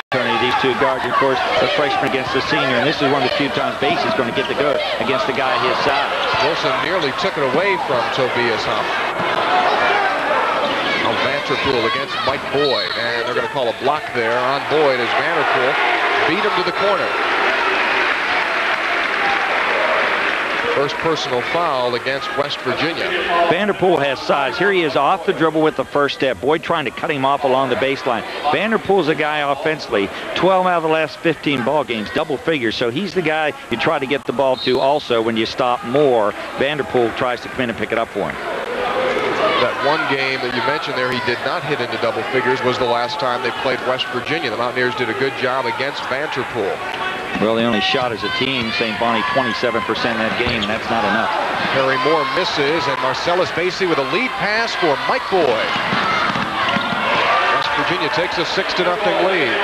These two guards, of course, the freshman against the senior, and this is one of the few times Basie is going to get the go against the guy his size. Wilson nearly took it away from Tobias Huff. Vanderpool against Mike Boyd, and they're going to call a block there on Boyd as Vanderpool beat him to the corner. First personal foul against West Virginia. Vanderpool has size. Here he is off the dribble with the first step. Boyd trying to cut him off along the baseline. Vanderpool's a guy offensively. 12 out of the last 15 ball games, double figures. So he's the guy you try to get the ball to also when you stop more. Vanderpool tries to come in and pick it up for him. That one game that you mentioned there, he did not hit into double figures, was the last time they played West Virginia. The Mountaineers did a good job against Vanderpool. Well, they only shot as a team, St. Bonnie 27% in that game, and that's not enough. Harry Moore misses, and Marcellus Basie with a lead pass for Mike Boyd. West Virginia takes a 6-0 lead.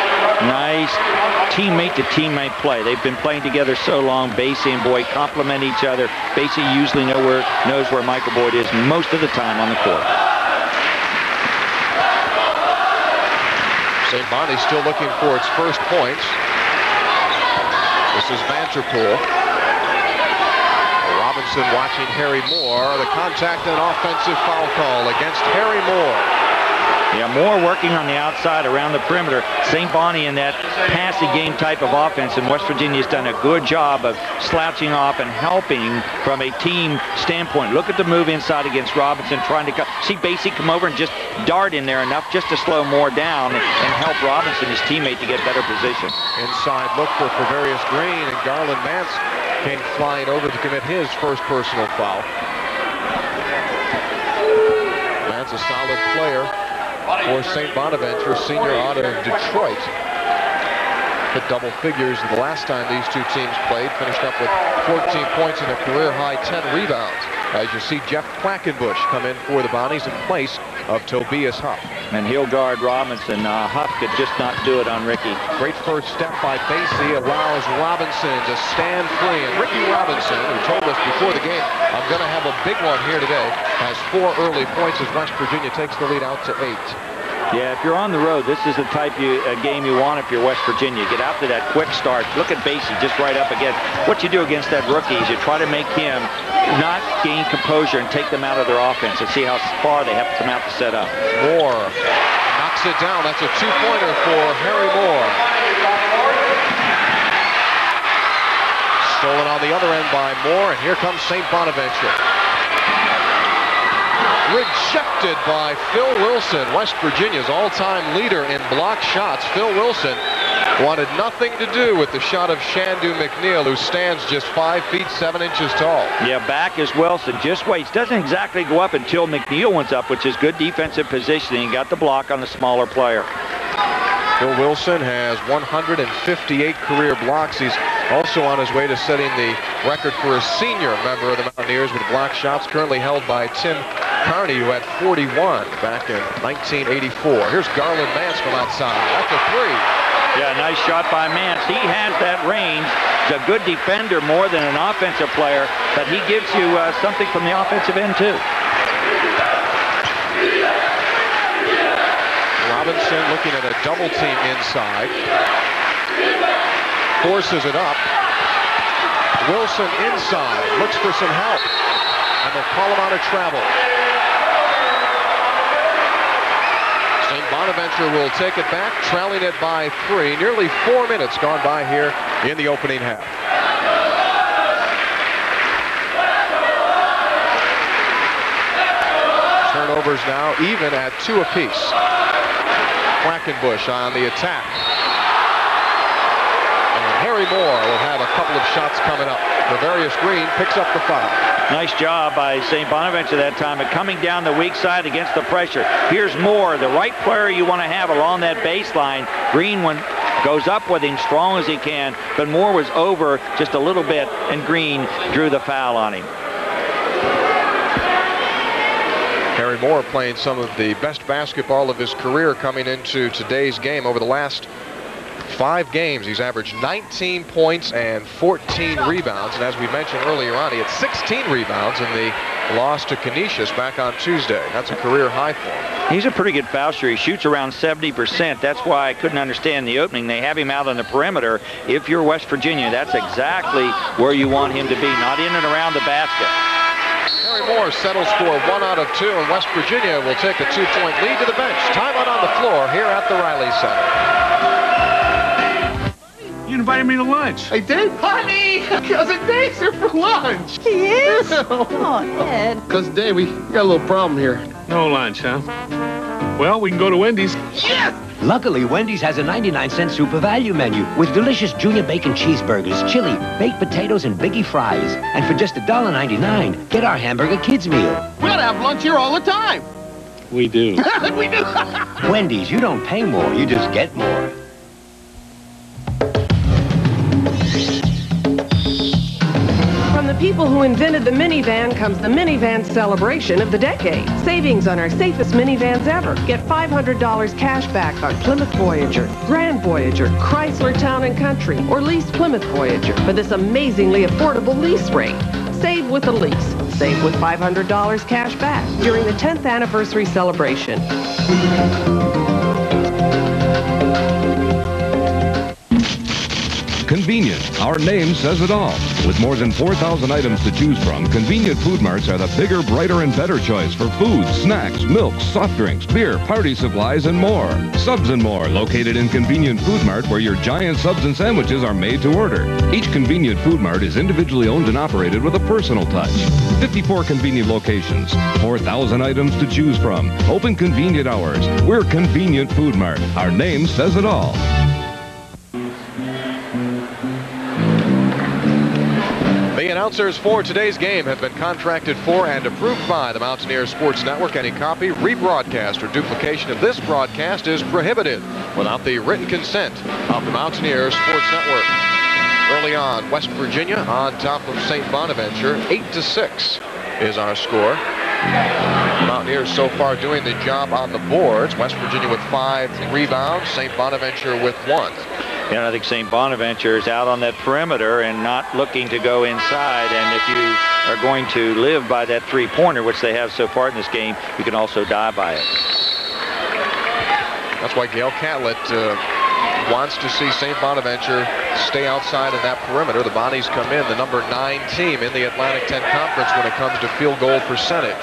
Nice teammate-to-teammate play. They've been playing together so long. Basie and Boyd complement each other. Basie usually knows where Michael Boyd is most of the time on the court. St. Bonnie still looking for its first points. This is Vanderpool. Robinson watching Harry Moore. The contact and offensive foul call against Harry Moore. Yeah, Moore working on the outside around the perimeter. St. Bonnie in that passing game type of offense, and West Virginia's done a good job of slouching off and helping from a team standpoint. Look at the move inside against Robinson, trying to see Basie come over and just dart in there enough just to slow Moore down and help Robinson, his teammate, to get better position. Inside look for Pravarius Green, and Garland Mance came flying over to commit his first personal foul. Mance a solid player for St. Bonaventure, senior out of Detroit. Hit double figures the last time these two teams played. Finished up with 14 points and a career-high 10 rebounds. As you see Jeff Quackenbush come in for the Bonnies in place of Tobias Huff. And he'll guard Robinson. Huff could just not do it on Ricky. Great first step by Basie allows Robinson to stand free. And Ricky Robinson, who told us before the game, I'm going to have a big one here today, has 4 early points as West Virginia takes the lead out to 8. Yeah, if you're on the road, this is the type of game you want if you're West Virginia. Get out to that quick start. Look at Basie just right up against. What you do against that rookie is you try to make him not gain composure and take them out of their offense and see how far they have to come out to set up. Moore knocks it down. That's a 2-pointer for Harry Moore. Stolen on the other end by Moore, and here comes St. Bonaventure. Rejected by Phil Wilson, West Virginia's all-time leader in block shots. Phil Wilson wanted nothing to do with the shot of Shandu McNeil, who stands just 5 feet 7 inches tall. Yeah, back is Wilson. Just waits. Doesn't exactly go up until McNeil went up, which is good defensive positioning. Got the block on the smaller player. Phil Wilson has 158 career blocks. He's also on his way to setting the record for a senior member of the Mountaineers with block shots, currently held by Tim Carney, who had 41 back in 1984. Here's Garland Mance from outside. That's a 3. Yeah, nice shot by Mance. He has that range. He's a good defender more than an offensive player, but he gives you something from the offensive end, too. Robinson looking at a double team inside. Forces it up. Wilson inside. Looks for some help. And they'll call him out of travel. St. Bonaventure will take it back, trailing it by 3. Nearly 4 minutes gone by here in the opening half. Turnovers now even at 2 apiece. Quackenbush on the attack. And Harry Moore will have a couple of shots coming up. Pravarius Green picks up the foul. Nice job by St. Bonaventure that time at coming down the weak side against the pressure. Here's Moore, the right player you want to have along that baseline. Green goes up with him strong as he can, but Moore was over just a little bit, and Green drew the foul on him. Harry Moore playing some of the best basketball of his career coming into today's game. Over the last 5 games, he's averaged 19 points and 14 rebounds. And as we mentioned earlier on, he had 16 rebounds in the loss to Canisius back on Tuesday. That's a career high for him. He's a pretty good foul shooter. He shoots around 70%. That's why I couldn't understand the opening. They have him out on the perimeter. If you're West Virginia, that's exactly where you want him to be, not in and around the basket. Harry Moore settles for 1 out of 2, and West Virginia will take a 2-point lead to the bench. Timeout on the floor here at the Riley Center. You invited me to lunch. I did? Honey! Cousin Dave's here for lunch. He is? Oh, Ed. Cousin Dave, we got a little problem here. No lunch, huh? Well, we can go to Wendy's. Yes! Luckily, Wendy's has a 99-cent super value menu with delicious junior bacon cheeseburgers, chili, baked potatoes, and biggie fries. And for just $1.99, get our hamburger kids meal. We gotta have lunch here all the time. We do. We do. Wendy's, you don't pay more, you just get more. From the people who invented the minivan comes the minivan celebration of the decade. Savings on our safest minivans ever. Get $500 cash back on Plymouth Voyager, Grand Voyager, Chrysler Town & Country, or lease Plymouth Voyager for this amazingly affordable lease rate. Save with a lease. Save with $500 cash back during the 10th anniversary celebration. Convenient. Our name says it all. With more than 4,000 items to choose from, convenient food marts are the bigger, brighter, and better choice for food, snacks, milk, soft drinks, beer, party supplies, and more. Subs and More, located in Convenient Food Mart, where your giant subs and sandwiches are made to order. Each Convenient Food Mart is individually owned and operated with a personal touch. 54 convenient locations, 4,000 items to choose from, open convenient hours. We're Convenient Food Mart. Our name says it all. The announcers for today's game have been contracted for and approved by the Mountaineers Sports Network. Any copy, rebroadcast, or duplication of this broadcast is prohibited without the written consent of the Mountaineers Sports Network. Early on, West Virginia on top of St. Bonaventure. 8-6 is our score. Mountaineers so far doing the job on the boards. West Virginia with 5 rebounds, St. Bonaventure with 1. And I think St. Bonaventure is out on that perimeter and not looking to go inside. And if you are going to live by that three-pointer, which they have so far in this game, you can also die by it. That's why Gail Catlett wants to see St. Bonaventure stay outside in that perimeter. The Bonnies come in, the number 9 team in the Atlantic 10 Conference when it comes to field goal percentage.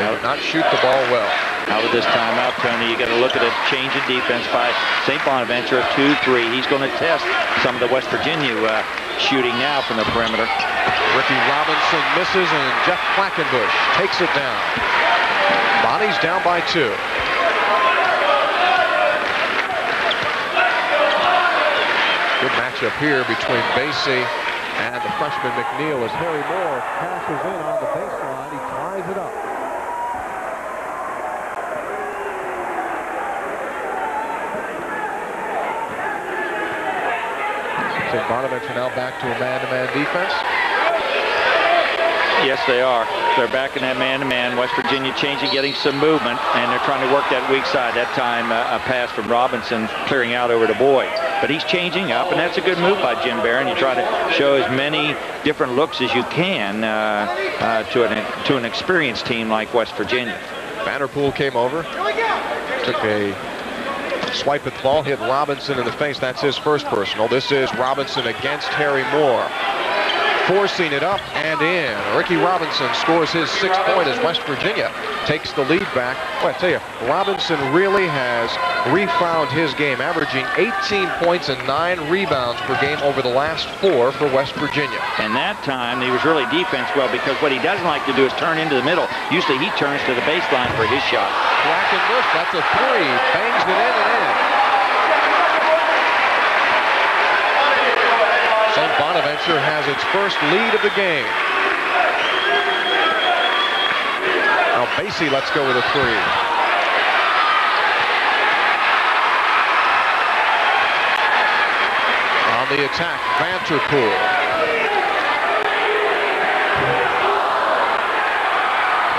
They do not shoot the ball well. Out of this timeout, Tony, you got to look at a change in defense by St. Bonaventure, 2-3. He's going to test some of the West Virginia shooting now from the perimeter. Ricky Robinson misses, and Jeff Quackenbush takes it down. Bonnie's down by 2. Good matchup here between Basie and the freshman McNeil as Harry Moore passes in on the baseline. He ties it up. St. Bonaventure now back to a man-to-man defense. Yes, they are. They're back in that man-to-man. West Virginia changing, getting some movement, and they're trying to work that weak side. That time, a pass from Robinson clearing out over to Boyd. But he's changing up, and that's a good move by Jim Barron. You try to show as many different looks as you can to an experienced team like West Virginia. Vanderpool came over, took a swipe at the ball, hit Robinson in the face. That's his first personal. This is Robinson against Harry Moore. Forcing it up and in. Ricky Robinson scores his 6th point as West Virginia takes the lead back. Well, I tell you, Robinson really has refound his game, averaging 18 points and 9 rebounds per game over the last 4 for West Virginia. And that time, he was really defense well, because what he doesn't like to do is turn into the middle. Usually he turns to the baseline for his shot. Quackenbush, that's a 3. Bangs it in and in. St. Bonaventure has its first lead of the game. Now Basie lets go with a 3. On the attack, Vanderpool.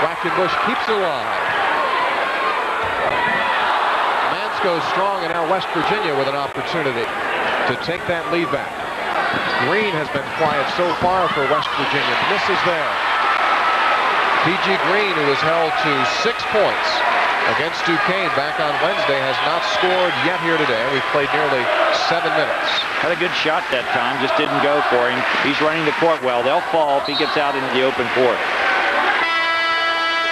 Quackenbush keeps it alive. Mansko's strong, and now West Virginia with an opportunity to take that lead back. Green has been quiet so far for West Virginia. Misses there. PG Green, who was held to 6 points against Duquesne back on Wednesday, has not scored yet here today. We've played nearly 7 minutes. Had a good shot that time, just didn't go for him. He's running the court well. They'll fall if he gets out into the open court.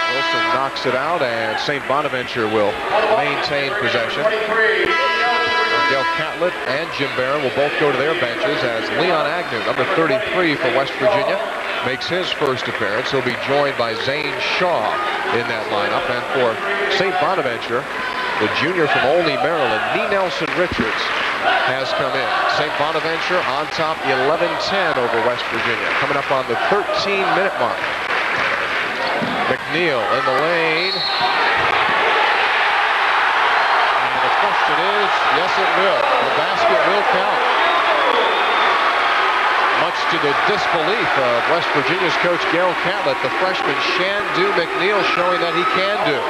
Wilson knocks it out, and St. Bonaventure will maintain possession. Gail Catlett and Jim Barron will both go to their benches as Leon Agnew, number 33 for West Virginia, makes his first appearance. He'll be joined by Zane Shaw in that lineup. And for St. Bonaventure, the junior from Olney, Maryland, Nee Nelson Richards, has come in. St. Bonaventure on top 11-10 over West Virginia, coming up on the 13-minute mark. McNeil in the lane. And the question is, yes it will. The basket will count. Much to the disbelief of West Virginia's coach Gail Catlett, the freshman Shandu McNeil showing that he can do.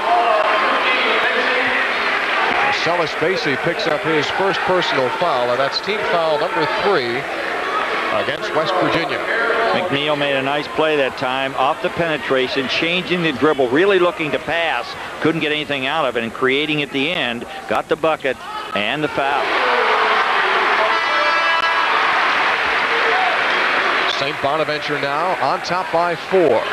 Marcellus Basie picks up his first personal foul, and that's team foul number 3 against West Virginia. McNeil made a nice play that time off the penetration, changing the dribble, really looking to pass, couldn't get anything out of it, and creating at the end, got the bucket and the foul. St. Bonaventure now on top by 4.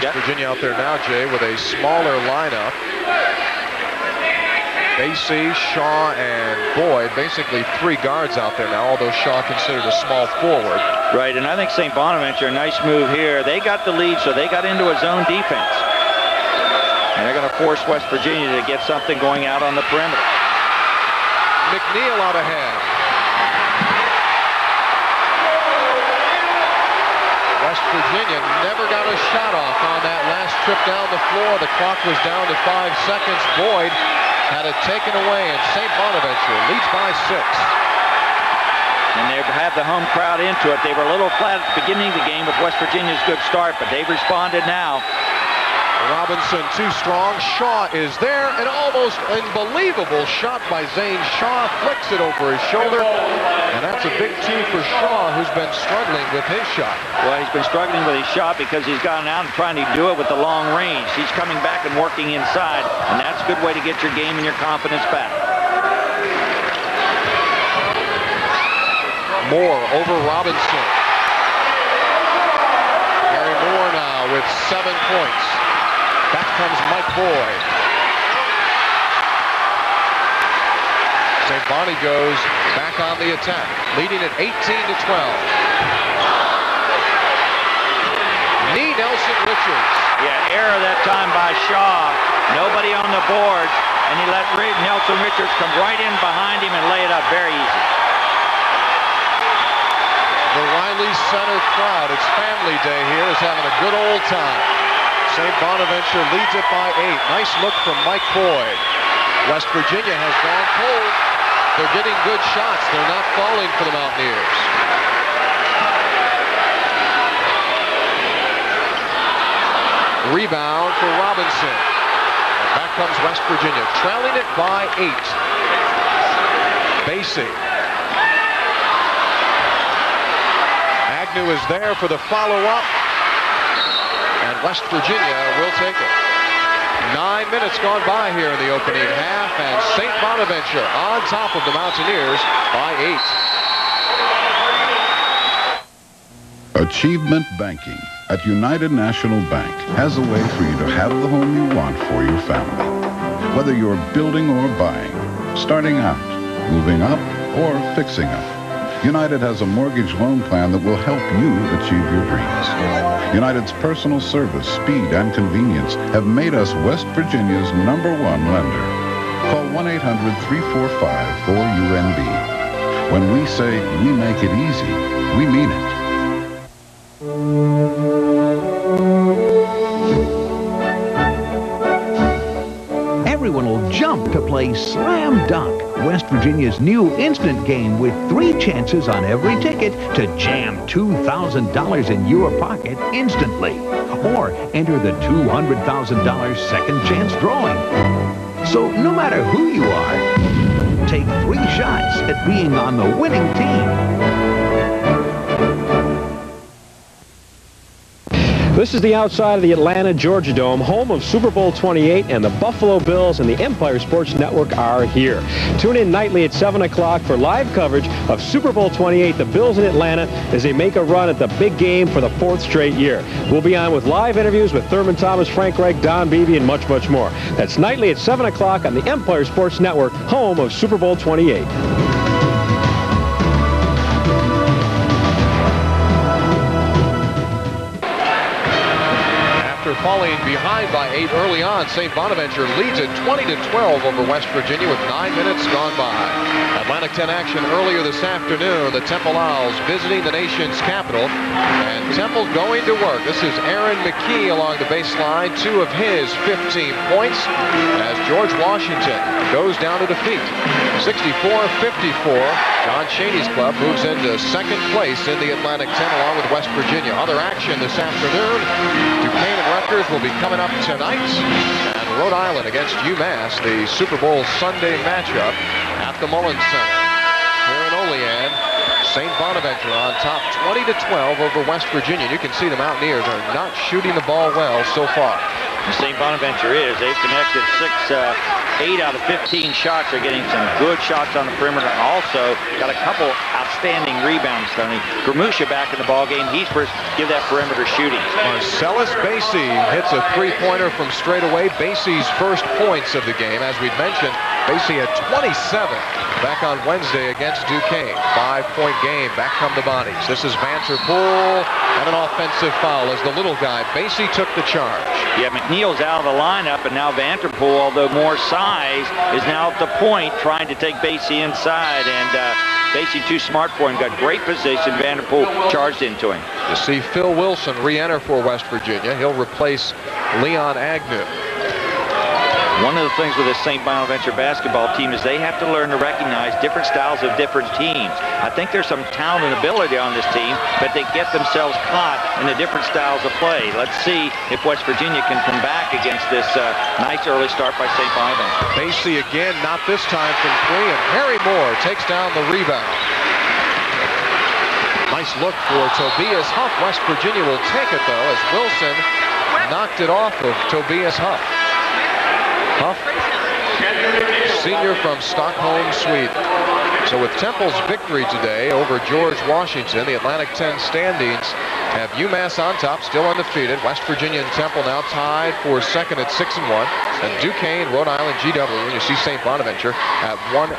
West Virginia out there now, Jay, with a smaller lineup. Basie, Shaw, and Boyd, basically 3 guards out there now, although Shaw considered a small forward. Right, and I think St. Bonaventure, a nice move here. They got the lead, so they got into a zone defense. And they're going to force West Virginia to get something going out on the perimeter. McNeil out ahead. West Virginia never got a shot off on that last trip down the floor. The clock was down to 5 seconds. Boyd had it taken away, and St. Bonaventure leads by 6. And they have the home crowd into it. They were a little flat at the beginning of the game with West Virginia's good start, but they've responded now. Robinson too strong. Shaw is there. An almost unbelievable shot by Zane Shaw. Flicks it over his shoulder. And that's a big 2 for Shaw, who's been struggling with his shot. Well, he's been struggling with his shot because he's gone out and trying to do it with the long range. He's coming back and working inside, and that's a good way to get your game and your confidence back. Moore over Robinson. Gary Moore now with 7 points. Back comes Mike Boyd. St. Bonnie goes back on the attack, leading at 18-12. Nee Nelson Richards. Yeah, error that time by Shaw. Nobody on the board, and he let Nelson Richards come right in behind him and lay it up very easy. The Riley Center crowd, it's family day here, is having a good old time. St. Bonaventure leads it by 8. Nice look from Mike Boyd. West Virginia has gone cold. They're getting good shots. They're not falling for the Mountaineers. Rebound for Robinson. And back comes West Virginia, trailing it by 8. Basie. Agnew is there for the follow-up. And West Virginia will take it. 9 minutes gone by here in the opening half, and St. Bonaventure on top of the Mountaineers by 8. Achievement Banking at United National Bank has a way for you to have the home you want for your family. Whether you're building or buying, starting out, moving up, or fixing up, United has a mortgage loan plan that will help you achieve your dreams. United's personal service, speed, and convenience have made us West Virginia's #1 lender. Call 1-800-345-4UNB. When we say we make it easy, we mean it. Everyone will jump to play Slam Dunk, West Virginia's new instant game with 3 chances on every ticket to jam $2,000 in your pocket instantly. Or enter the $200,000 second chance drawing. So no matter who you are, take 3 shots at being on the winning team. This is the outside of the Atlanta Georgia Dome, home of Super Bowl 28, and the Buffalo Bills and the Empire Sports Network are here. Tune in nightly at 7 o'clock for live coverage of Super Bowl 28, the Bills in Atlanta, as they make a run at the big game for the 4th straight year. We'll be on with live interviews with Thurman Thomas, Frank Reich, Don Beebe, and much, much more. That's nightly at 7 o'clock on the Empire Sports Network, home of Super Bowl 28. After falling behind by 8 early on, St. Bonaventure leads it 20-12 over West Virginia with 9 minutes gone by. Atlantic 10 action earlier this afternoon. The Temple Owls visiting the nation's capital, and Temple going to work. This is Aaron McKee along the baseline, 2 of his 15 points, as George Washington goes down to defeat. 64-54. John Chaney's club moves into 2nd place in the Atlantic 10 along with West Virginia. Other action this afternoon. Duquesne and Rutgers will be coming up tonight, and Rhode Island against UMass, the Super Bowl Sunday matchup at the Mullins Center. Here in Olean, St. Bonaventure on top 20-12 over West Virginia. You can see the Mountaineers are not shooting the ball well so far. St. Bonaventure is. They've connected 8 out of 15 shots. They're getting some good shots on the perimeter. Also got a couple outstanding rebounds, Tony. Gramusha back in the ball game. He's first give that perimeter shooting. Marcellus Basie hits a 3-pointer from straight away. Basie's first points of the game. As we'd mentioned, Basie had 27 back on Wednesday against Duquesne. 5-point game. Back come the bodies. This is Vanderpool, and an offensive foul as the little guy. Basie took the charge. Yeah, McNeil's out of the lineup, and now Vanderpool, although more size, is now at the point trying to take Basie inside, and Basie too smart for him. Got great position. Vanderpool charged into him. You see Phil Wilson re-enter for West Virginia. He'll replace Leon Agnew. One of the things with the St. Bonaventure basketball team is they have to learn to recognize different styles of different teams. I think there's some talent and ability on this team, but they get themselves caught in the different styles of play. Let's see if West Virginia can come back against this nice early start by St. Bonaventure. Basie again, not this time from 3, and Harry Moore takes down the rebound. Nice look for Tobias Huff. West Virginia will take it, though, as Wilson knocked it off of Tobias Huff. Huff, senior from Stockholm, Sweden. So with Temple's victory today over George Washington, the Atlantic 10 standings have UMass on top, still undefeated. West Virginia and Temple now tied for 2nd at 6-1. And Duquesne, Rhode Island, GW, and you see St. Bonaventure at 1-4.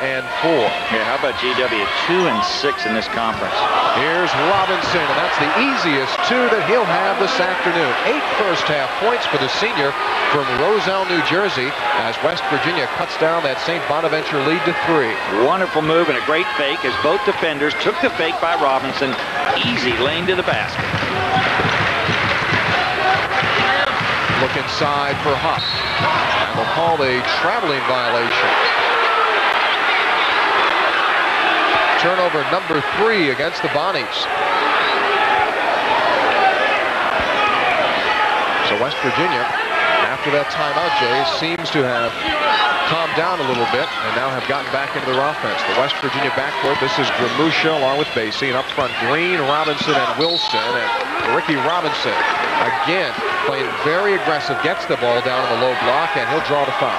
Yeah, how about GW 2-6 in this conference? Here's Robinson, and that's the easiest 2 that he'll have this afternoon. 8 first-half points for the senior from Roselle, New Jersey, as West Virginia cuts down that St. Bonaventure lead to 3. Wonderful move and a great fake as both defenders took the fake by Robinson. Easy lane to the basket. Look inside for Huff. And they'll call a traveling violation. Turnover number 3 against the Bonnies. So West Virginia, after that timeout, Jay, seems to have calmed down a little bit and now have gotten back into their offense. The West Virginia backcourt, this is Gramusha along with Basie, and up front Green, Robinson, and Wilson. And Ricky Robinson, again, playing very aggressive, gets the ball down in the low block, and he'll draw the foul.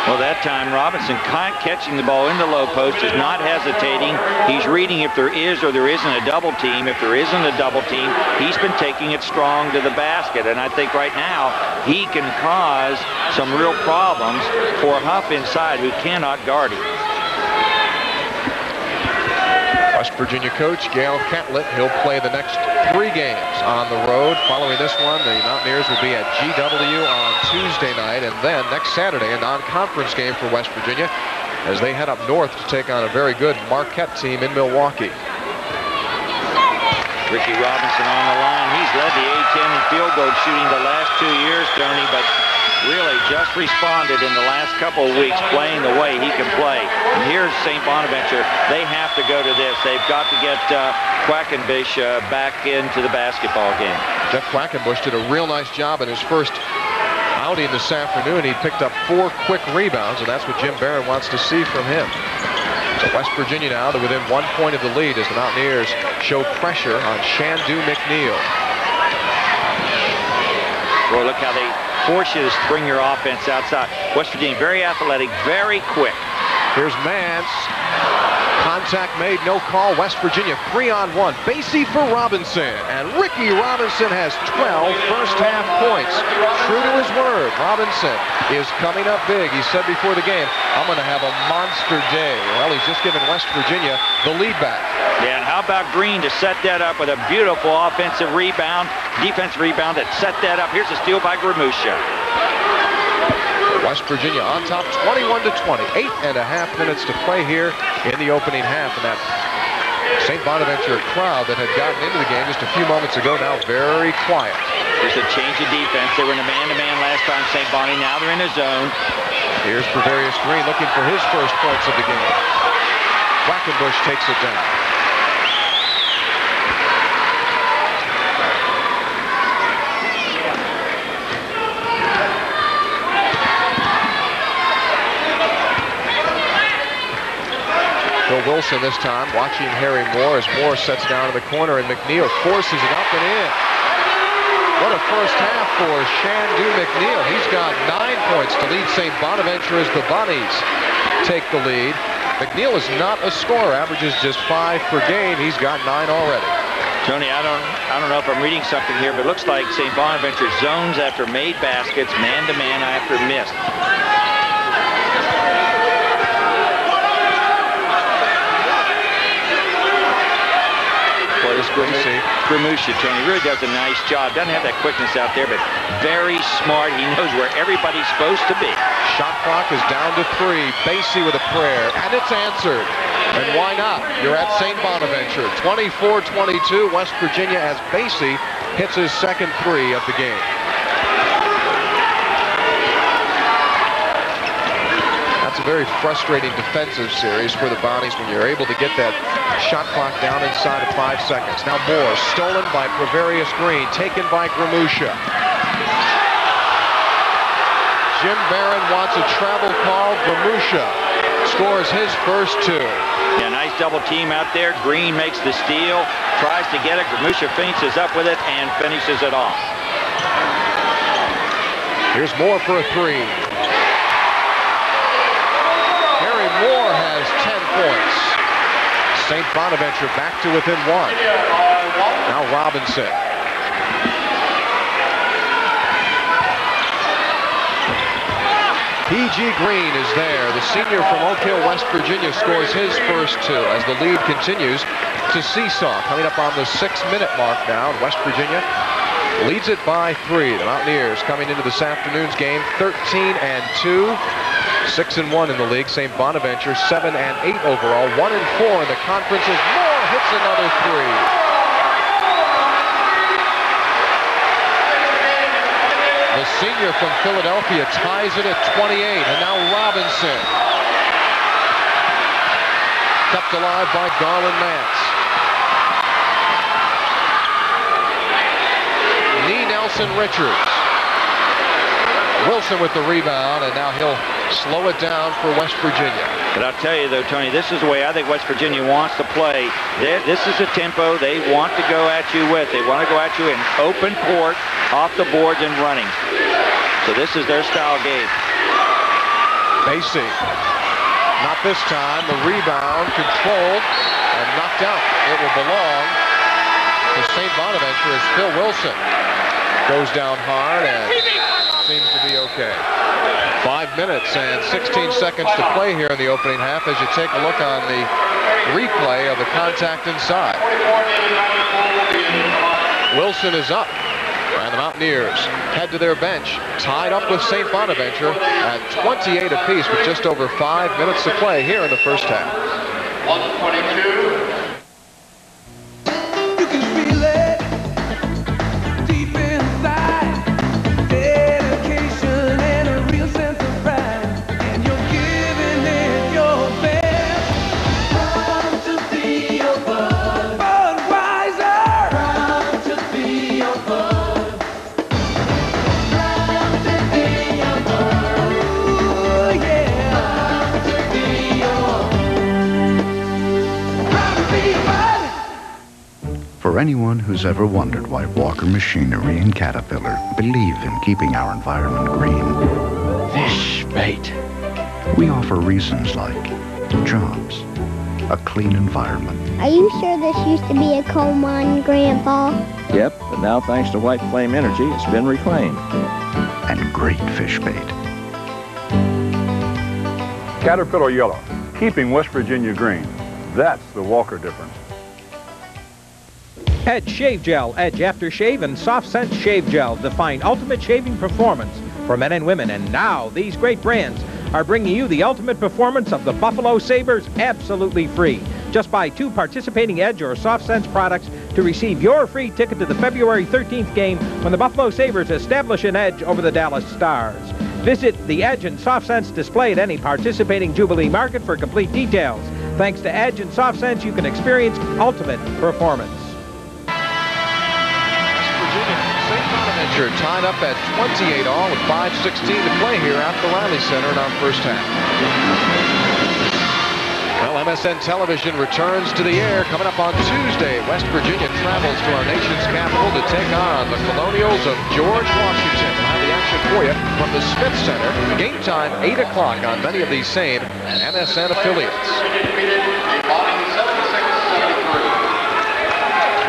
Well, that time Robinson catching the ball in the low post is not hesitating. He's reading if there is or there isn't a double team. If there isn't a double team, he's been taking it strong to the basket. And I think right now he can cause some real problems for Huff inside, who cannot guard him. West Virginia coach Gail Catlett, he'll play the next 3 games on the road. Following this one, the Mountaineers will be at GW on Tuesday night, and then next Saturday a non-conference game for West Virginia as they head up north to take on a very good Marquette team in Milwaukee. Ricky Robinson on the line. He's led the A-10 in field goal shooting the last 2 years, Tony, but really just responded in the last couple of weeks, playing the way he can play. And here's St. Bonaventure. They have to go to this. They've got to get Quackenbush back into the basketball game. Jeff Quackenbush did a real nice job in his first outing this afternoon. He picked up 4 quick rebounds, and that's what Jim Barron wants to see from him. So West Virginia now, they're within 1 point of the lead as the Mountaineers show pressure on Shandu McNeil. Well, look how they force you to spring your offense outside. West Virginia, very athletic, very quick. Here's Mance. Contact made, no call. West Virginia 3-on-1. Basie for Robinson. And Ricky Robinson has 12 first-half points. True to his word, Robinson is coming up big. He said before the game, I'm going to have a monster day. Well, he's just given West Virginia the lead back. Yeah, and how about Green to set that up with a beautiful defensive rebound that set that up. Here's a steal by Gramusha. West Virginia on top 21-20. 8.5 minutes to play here in the opening half. And that St. Bonaventure crowd that had gotten into the game just a few moments ago now very quiet. There's a change of defense. They were in a man-to-man last time, St. Bonnie. Now they're in a zone. Here's Prevarius Green looking for his first points of the game. Quackenbush takes it down. Bill Wilson this time watching Harry Moore as Moore sets down in the corner and McNeil forces it up and in. What a first half for Shandu McNeil. He's got 9 points to lead St. Bonaventure as the Bunnies take the lead. McNeil is not a scorer, averages just 5 per game. He's got 9 already. Tony, I don't know if I'm reading something here, but it looks like St. Bonaventure zones after made baskets, man-to-man after missed. Gramusha, Tony, really does a nice job. Doesn't have that quickness out there, but very smart. He knows where everybody's supposed to be. Shot clock is down to 3. Basie with a prayer, and it's answered. And why not? You're at St. Bonaventure. 24-22, West Virginia as Basie hits his second 3 of the game. That's a very frustrating defensive series for the Bonnies when you're able to get that shot clock down inside of 5 seconds. Now Moore, stolen by Prevarius Green, taken by Gramusha. Jim Barron wants a travel call. Gramusha scores his first 2. Yeah, nice double team out there. Green makes the steal, tries to get it. Gramusha finishes up with it and finishes it off. Here's Moore for a 3. Moore has 10 points. St. Bonaventure back to within 1. Now Robinson. P.G. Green is there. The senior from Oak Hill, West Virginia, scores his first 2 as the lead continues to seesaw. Coming up on the 6-minute mark now. West Virginia leads it by 3. The Mountaineers coming into this afternoon's game 13-2. 6-1 in the league. St. Bonaventure 7-8 overall. 1-4 in the conference as Moore hits another 3. The senior from Philadelphia ties it at 28, and now Robinson. Kept alive by Garland Mance. Lee Nelson Richards. Wilson with the rebound, and now he'll slow it down for West Virginia. But I'll tell you, though, Tony, this is the way I think West Virginia wants to play. This is a tempo they want to go at you with. They want to go at you in open court, off the boards, and running. So this is their style game. Basie. Not this time. The rebound controlled and knocked out. It will belong to St. Bonaventure as Phil Wilson goes down hard and seems to be okay. 5 minutes and 16 seconds to play here in the opening half as you take a look on the replay of the contact inside. Wilson is up, and the Mountaineers head to their bench, tied up with St. Bonaventure at 28 apiece with just over 5 minutes to play here in the first half. 122. anyone who's ever wondered why Walker Machinery and Caterpillar believe in keeping our environment green. Fish bait. We offer reasons like jobs, a clean environment. Are you sure this used to be a coal mine, Grandpa? Yep, but now thanks to White Flame Energy, it's been reclaimed. And great fish bait. Caterpillar Yellow, keeping West Virginia green. That's the Walker difference. Edge Shave Gel, Edge Aftershave, and Soft Scent Shave Gel define ultimate shaving performance for men and women. And now these great brands are bringing you the ultimate performance of the Buffalo Sabres absolutely free. Just buy 2 participating Edge or Soft Scents products to receive your free ticket to the February 13th game when the Buffalo Sabres establish an edge over the Dallas Stars. Visit the Edge and Soft Scents display at any participating Jubilee Market for complete details. Thanks to Edge and Soft Scents, you can experience ultimate performance. Bonaventure tied up at 28 all with 5:16 to play here at the Riley Center in our first half. Well, MSN Television returns to the air coming up on Tuesday. West Virginia travels to our nation's capital to take on the Colonials of George Washington. We'll have the action for you from the Smith Center. Game time 8 o'clock on many of these same MSN affiliates.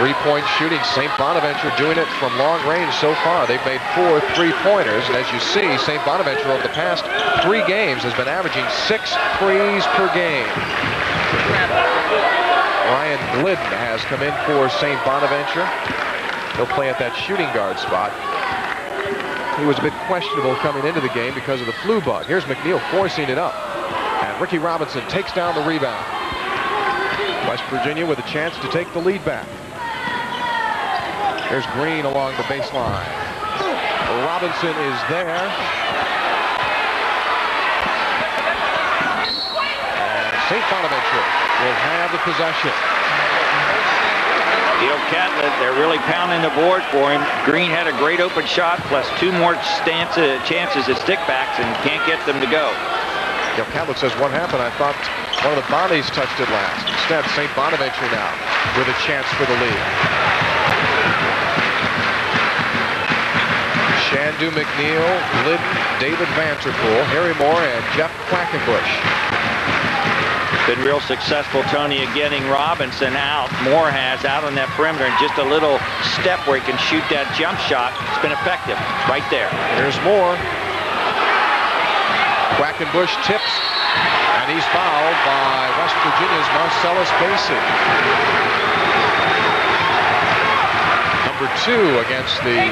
3-point shooting. St. Bonaventure doing it from long range so far. They've made 4 3-pointers. And as you see, St. Bonaventure over the past 3 games has been averaging 6 threes per game. Ryan Glidden has come in for St. Bonaventure. He'll play at that shooting guard spot. He was a bit questionable coming into the game because of the flu bug. Here's McNeil forcing it up. And Ricky Robinson takes down the rebound. West Virginia with a chance to take the lead back. There's Green along the baseline. Robinson is there. And St. Bonaventure will have the possession. Catlett, they're really pounding the board for him. Green had a great open shot, plus 2 more chances at stickbacks, and can't get them to go. Catlett says, what happened? I thought one of the Bonnies touched it last. Instead, St. Bonaventure now with a chance for the lead. Shandu McNeil, Glidden, David Vanterpool, Harry Moore, and Jeff Quackenbush. Been real successful, Tony, at getting Robinson out. Moore has out on that perimeter, and just a little step where he can shoot that jump shot. It's been effective right there. Here's Moore. Quackenbush tips, and he's fouled by West Virginia's Marcellus Basie. Number 2 against the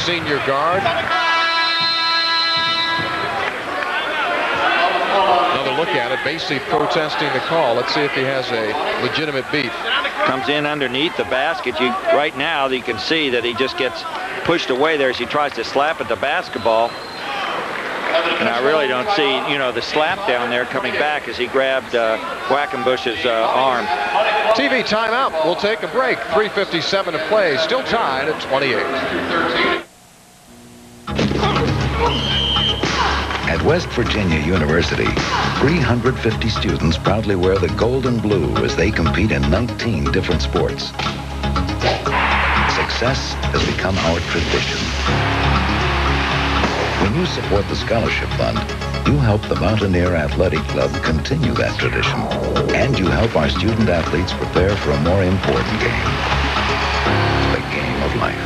senior guard. Another look at it. Basie protesting the call. Let's see if he has a legitimate beef. Comes in underneath the basket. Right now, you can see that he just gets pushed away there as he tries to slap at the basketball. And I really don't see, the slap down there coming back as he grabbed Quackenbush's arm. TV timeout. We'll take a break. 3:57 to play. Still tied at 28. At West Virginia University, 350 students proudly wear the gold and blue as they compete in 19 different sports. Success has become our tradition. When you support the Scholarship Fund, you help the Mountaineer Athletic Club continue that tradition. And you help our student athletes prepare for a more important game. The game of life.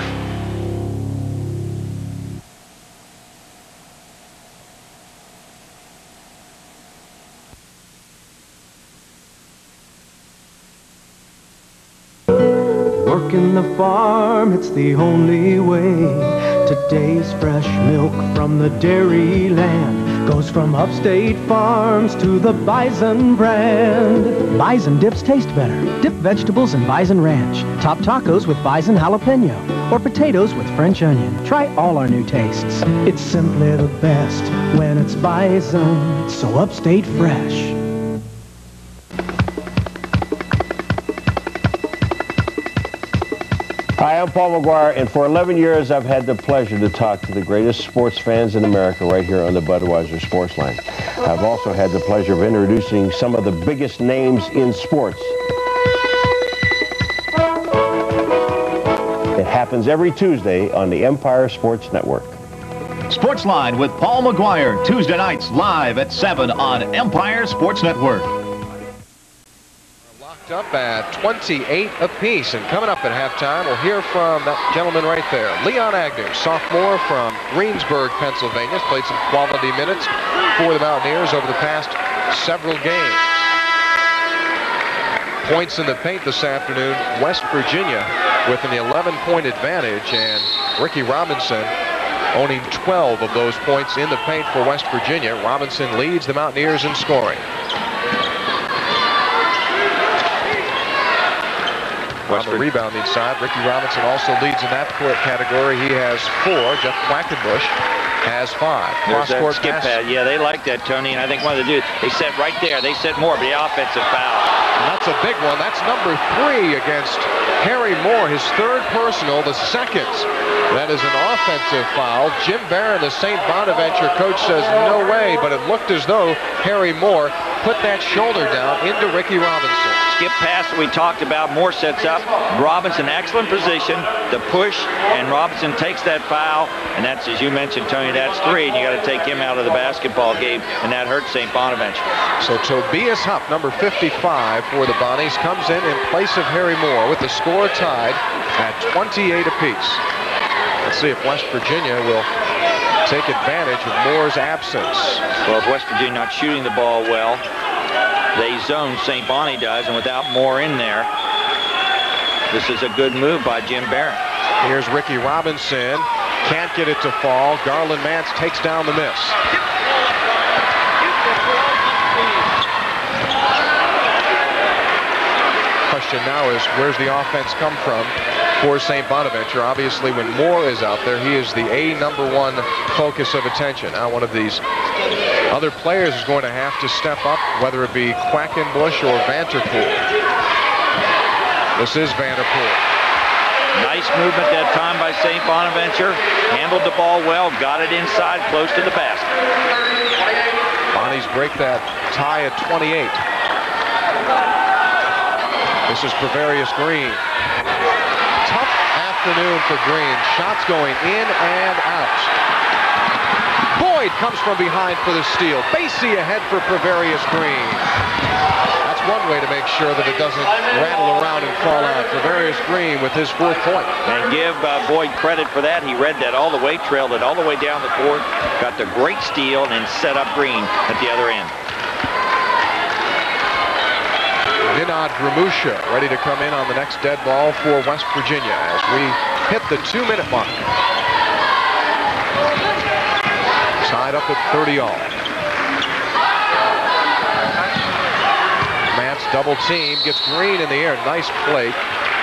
Working the farm, it's the only way. Today's fresh milk from the dairy land goes from upstate farms to the Bison brand. Bison dips taste better. Dip vegetables in Bison Ranch. Top tacos with Bison jalapeno. Or potatoes with French onion. Try all our new tastes. It's simply the best when it's Bison. So upstate fresh. Hi, I'm Paul McGuire, and for 11 years I've had the pleasure to talk to the greatest sports fans in America right here on the Budweiser Sports Line. I've also had the pleasure of introducing some of the biggest names in sports. happens every Tuesday on the Empire Sports Network. Sportsline with Paul McGuire, Tuesday nights live at 7 on Empire Sports Network. Locked up at 28 apiece, and coming up at halftime, we'll hear from that gentleman right there, Leon Agnew, sophomore from Greensburg, Pennsylvania. Has played some quality minutes for the Mountaineers over the past several games. Points in the paint this afternoon, West Virginia with an 11-point advantage, and Ricky Robinson owning 12 of those points in the paint for West Virginia. Robinson leads the Mountaineers in scoring. On the rebounding side, Ricky Robinson also leads in that category. He has 4. Jeff Quackenbush has 5. There's that skip pad. Yeah, they like that, Tony, and I think one of the dudes, they set right there. They set more, but the offensive foul. And that's a big one. That's number 3 against Harry Moore, his 3rd personal, the 2nd. That is an offensive foul. Jim Barron, the St. Bonaventure coach, says no way, but it looked as though Harry Moore put that shoulder down into Ricky Robinson. Skip pass that we talked about. Moore sets up. Robinson, excellent position. The push, and Robinson takes that foul, and that's, as you mentioned, Tony, that's 3, and you got to take him out of the basketball game, and that hurts St. Bonaventure. So Tobias Hupp, number 55 for the Bonnies, comes in place of Harry Moore with the score tied at 28 apiece. Let's see if West Virginia will take advantage of Moore's absence. Well, if West Virginia not shooting the ball well, they zone, St. Bonnie does, and without Moore in there, this is a good move by Jim Barron. Here's Ricky Robinson. Can't get it to fall. Garland Mance takes down the miss. Question now is, where's the offense come from for St. Bonaventure? Obviously, when Moore is out there, he is the #1 focus of attention. Now, one of these other players is going to have to step up, whether it be Quackenbush or Vanterpool. This is Vanterpool. Nice movement that time by St. Bonaventure. Handled the ball well, got it inside, close to the basket. Bonnies break that tie at 28. This is Prevarius Green. Tough afternoon for Green. Shots going in and out. Boyd comes from behind for the steal. Basie ahead for Prevarius Green. That's one way to make sure that it doesn't rattle around and fall out. Prevarius Green with his 4th point. And give Boyd credit for that. He read that all the way, trailed it all the way down the court, got the great steal, and then set up Green at the other end. Ninad Gramusha ready to come in on the next dead ball for West Virginia as we hit the 2-minute mark. Tied up at 30 all. Mance double team, gets Green in the air. Nice play.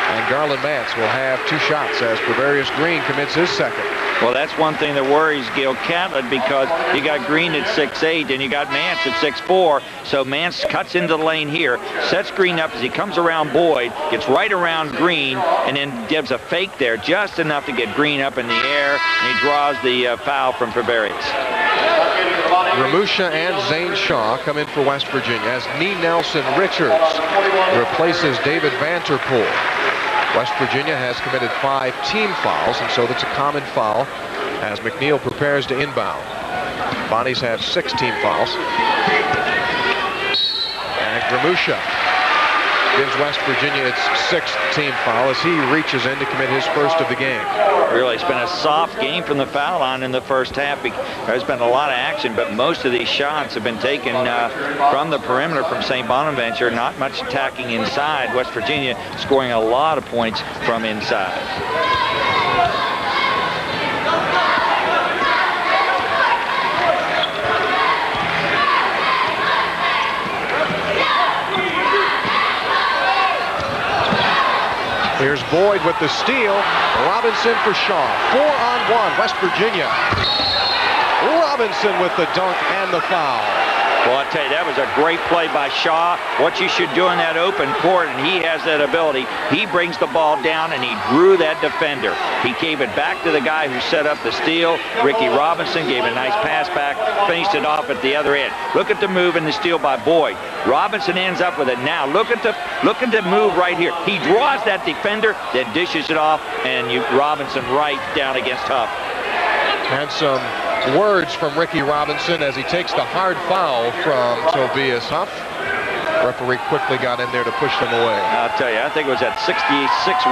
And Garland Mance will have 2 shots as Prevarius Green commits his 2nd. Well, that's one thing that worries Gil Catlett, because you got Green at 6'8", and you got Mance at 6'4", so Mance cuts into the lane here, sets Green up as he comes around Boyd, gets right around Green, and then gives a fake there, just enough to get Green up in the air, and he draws the foul from Prevarius. Gramusha and Zane Shaw come in for West Virginia as Nee Nelson Richards replaces David Vanterpool. West Virginia has committed 5 team fouls, and so that's a common foul as McNeil prepares to inbound. Bonnies have 6 team fouls. And Gramusha gives West Virginia its 6th team foul as he reaches in to commit his 1st of the game. Really, it's been a soft game from the foul line in the first half. There's been a lot of action, but most of these shots have been taken from the perimeter from St. Bonaventure. Not much attacking inside. West Virginia scoring a lot of points from inside. Here's Boyd with the steal. Robinson for Shaw. 4-on-1, West Virginia. Robinson with the dunk and the foul. Well, I tell you, that was a great play by Shaw. What you should do in that open court, and he has that ability, he brings the ball down and he drew that defender. He gave it back to the guy who set up the steal. Ricky Robinson gave a nice pass back, finished it off at the other end. Look at the move and the steal by Boyd. Robinson ends up with it now. Look at the move right here. He draws that defender, then dishes it off, and Robinson right down against Huff. And some words from Ricky Robinson as he takes the hard foul from Tobias Huff. Referee quickly got in there to push them away. I'll tell you, I think it was that 66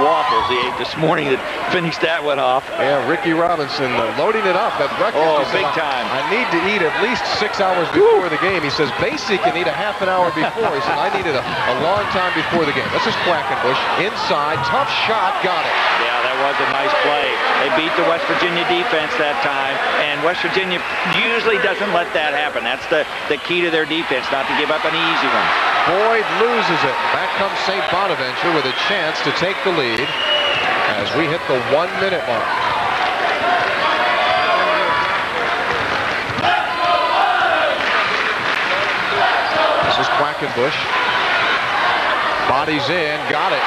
waffles he ate this morning that finished that one off. Yeah, Ricky Robinson loading it up at breakfast. Oh, big time. I need to eat at least 6 hours before the game. He says, Basie can eat a half an hour before. He said, I needed a long time before the game. This is Quackenbush. Inside, tough shot, got it. Yeah, that was a nice play. They beat the West Virginia defense that time, and West Virginia usually doesn't let that happen. That's the key to their defense, not to give up an easy one. Boyd loses it. Back comes St. Bonaventure with a chance to take the lead as we hit the 1-minute mark. This is Quackenbush. Bodies in, got it.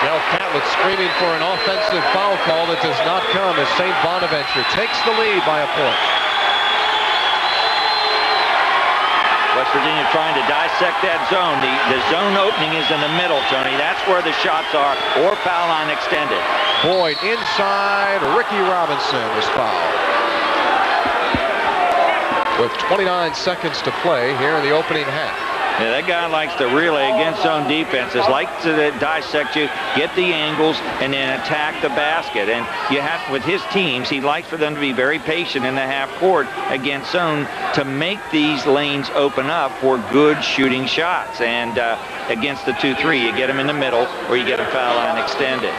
Del Catlett screaming for an offensive foul call that does not come as St. Bonaventure takes the lead by a point. West Virginia trying to dissect that zone. The zone opening is in the middle, Tony. That's where the shots are, or foul line extended. Boyd inside. Ricky Robinson is fouled. With 29 seconds to play here in the opening half. Yeah, that guy likes to relay against zone defenses, likes to dissect you, get the angles, and then attack the basket. And you have, with his teams, he likes for them to be very patient in the half court against zone to make these lanes open up for good shooting shots. And against the 2-3, you get them in the middle, or you get them foul line extended.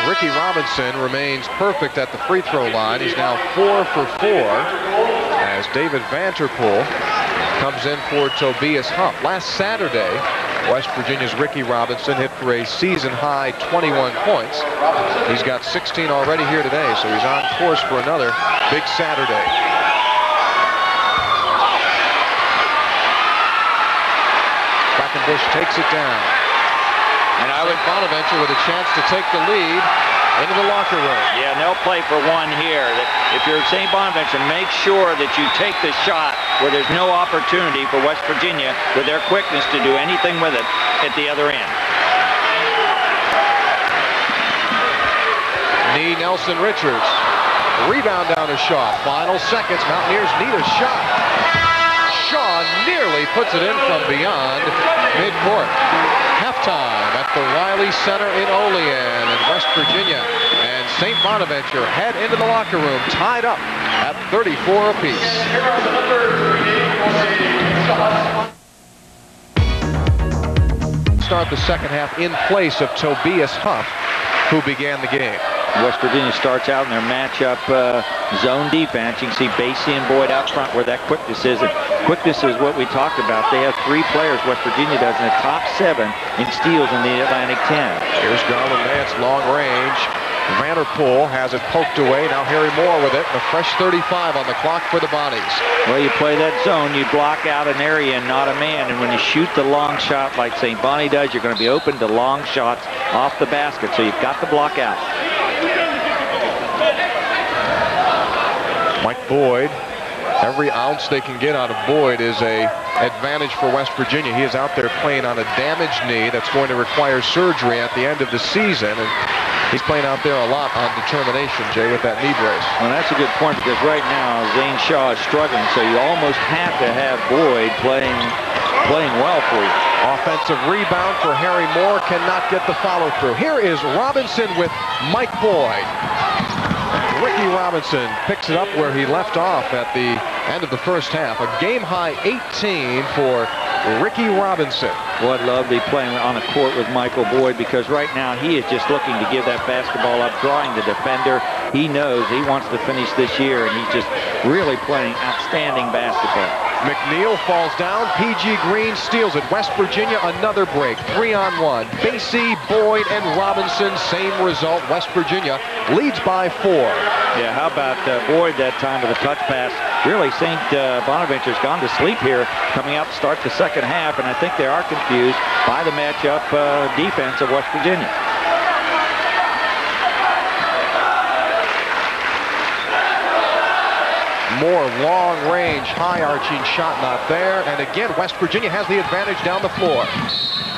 Ricky Robinson remains perfect at the free throw line. He's now 4 for 4 as David Vanterpool comes in for Tobias Huff. Last Saturday, West Virginia's Ricky Robinson hit for a season-high 21 points. He's got 16 already here today, so he's on course for another big Saturday. Quackenbush takes it down. And Bonaventure with a chance to take the lead into the locker room. Yeah, and they'll play for one here. If you're St. Bonaventure, make sure that you take the shot where there's no opportunity for West Virginia with their quickness to do anything with it at the other end. Nee Nelson Richards. Rebound down to Shaw. Final seconds. Mountaineers need a shot. Shaw nearly puts it in from beyond midcourt. Halftime at the Riley Center in Olean in West Virginia. And St. Bonaventure head into the locker room tied up at 34 apiece. Start the second half in place of Tobias Huff, who began the game. West Virginia starts out in their matchup zone defense. You can see Basie and Boyd out front where that quickness is. And quickness is what we talked about. They have 3 players, West Virginia does, in the top 7 in steals in the Atlantic 10. Here's Garland Vance, long range. Vanterpool has it poked away. Now Harry Moore with it. A fresh 35 on the clock for the Bonnies. Well, you play that zone, you block out an area and not a man. And when you shoot the long shot like St. Bonnie does, you're going to be open to long shots off the basket. So you've got to block out. Mike Boyd, every ounce they can get out of Boyd is a advantage for West Virginia. He is out there playing on a damaged knee that's going to require surgery at the end of the season. And he's playing out there a lot on determination, Jay, with that knee brace. Well, that's a good point because right now Zane Shaw is struggling, so you almost have to have Boyd playing well for you. Offensive rebound for Harry Moore, cannot get the follow through. Here is Robinson with Mike Boyd. Ricky Robinson picks it up where he left off at the end of the first half. A game-high 18 for Ricky Robinson. Well, I'd love to be playing on a court with Michael Boyd because right now he is just looking to give that basketball up, drawing the defender. He knows he wants to finish this year, and he's just really playing outstanding basketball. McNeil falls down. PG Green steals it. West Virginia, another break. 3-on-1. Basie, Boyd, and Robinson, same result. West Virginia leads by 4. Yeah, how about Boyd that time with a touch pass? Really, St. Bonaventure's gone to sleep here coming out to start the second half, and I think they are confused by the matchup defense of West Virginia. More long-range, high-arching shot not there. And again, West Virginia has the advantage down the floor.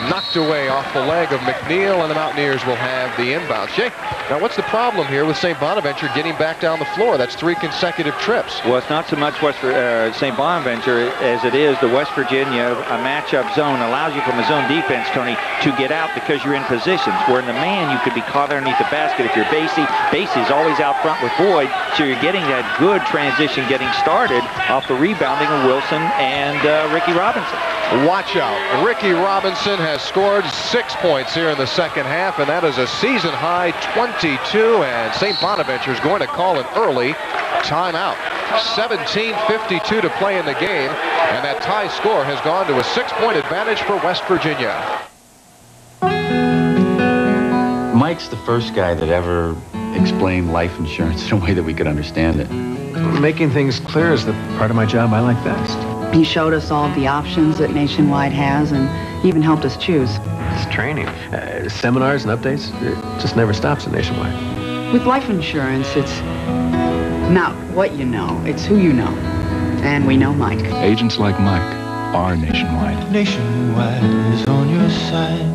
Knocked away off the leg of McNeil, and the Mountaineers will have the inbound. Jake, now what's the problem here with St. Bonaventure getting back down the floor? That's 3 consecutive trips. Well, it's not so much St. Bonaventure as it is the West Virginia matchup zone allows you from a zone defense, Tony, to get out because you're in positions. Where in the man, you could be caught underneath the basket if you're Basie. Basie's always out front with Boyd, so you're getting that good transition getting started off the rebounding of Wilson and Ricky Robinson. Watch out. Ricky Robinson has scored 6 points here in the second half, and that is a season-high 22, and St. Bonaventure is going to call an early timeout. 17:52 to play in the game, and that tie score has gone to a 6-point advantage for West Virginia. Mike's the first guy that ever explained life insurance in a way that we could understand it. Making things clear is the part of my job I like best. He showed us all the options that Nationwide has and even helped us choose. It's training. Seminars and updates. It just never stops at Nationwide. With life insurance, it's not what you know, it's who you know. And we know Mike. Agents like Mike are Nationwide. Nationwide is on your side.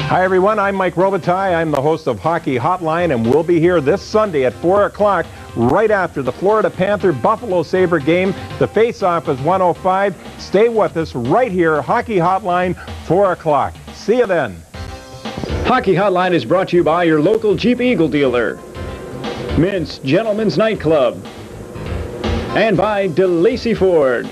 Hi everyone, I'm Mike Robitaille. I'm the host of Hockey Hotline, and we'll be here this Sunday at 4 o'clock right after the Florida Panther Buffalo Sabre game. The face-off is 1:05. Stay with us right here, Hockey Hotline, 4 o'clock. See you then. Hockey Hotline is brought to you by your local Jeep Eagle dealer, Mint's Gentlemen's Nightclub, and by DeLacy Ford.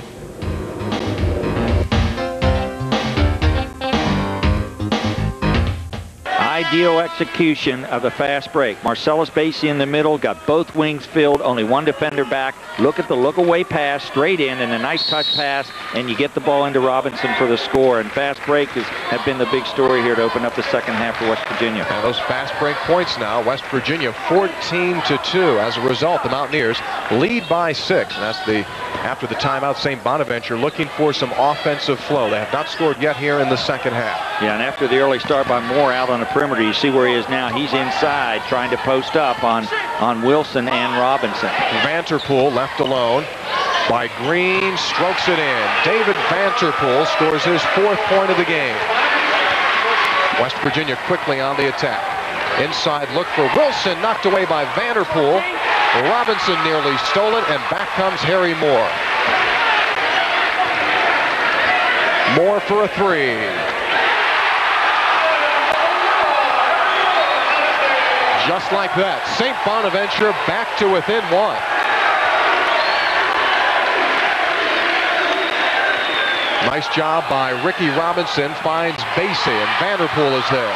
Ideal execution of the fast break. Marcellus Basie in the middle, got both wings filled, only one defender back. Look at the look-away pass, straight in, and a nice touch pass, and you get the ball into Robinson for the score. And fast break have been the big story here to open up the second half for West Virginia. And those fast break points now, West Virginia 14-2. As a result, the Mountaineers lead by 6. And that's after the timeout, St. Bonaventure looking for some offensive flow. They have not scored yet here in the second half. Yeah, and after the early start by Moore out on the perimeter, you see where he is now. He's inside trying to post up on Wilson and Robinson. Vanterpool left alone by Green, strokes it in. David Vanterpool scores his 4th point of the game. West Virginia quickly on the attack. Inside look for Wilson, knocked away by Vanterpool. Robinson nearly stolen, and back comes Harry Moore. Moore for a 3. Just like that, St. Bonaventure back to within 1. Nice job by Ricky Robinson, finds Basie, and Vanterpool is there.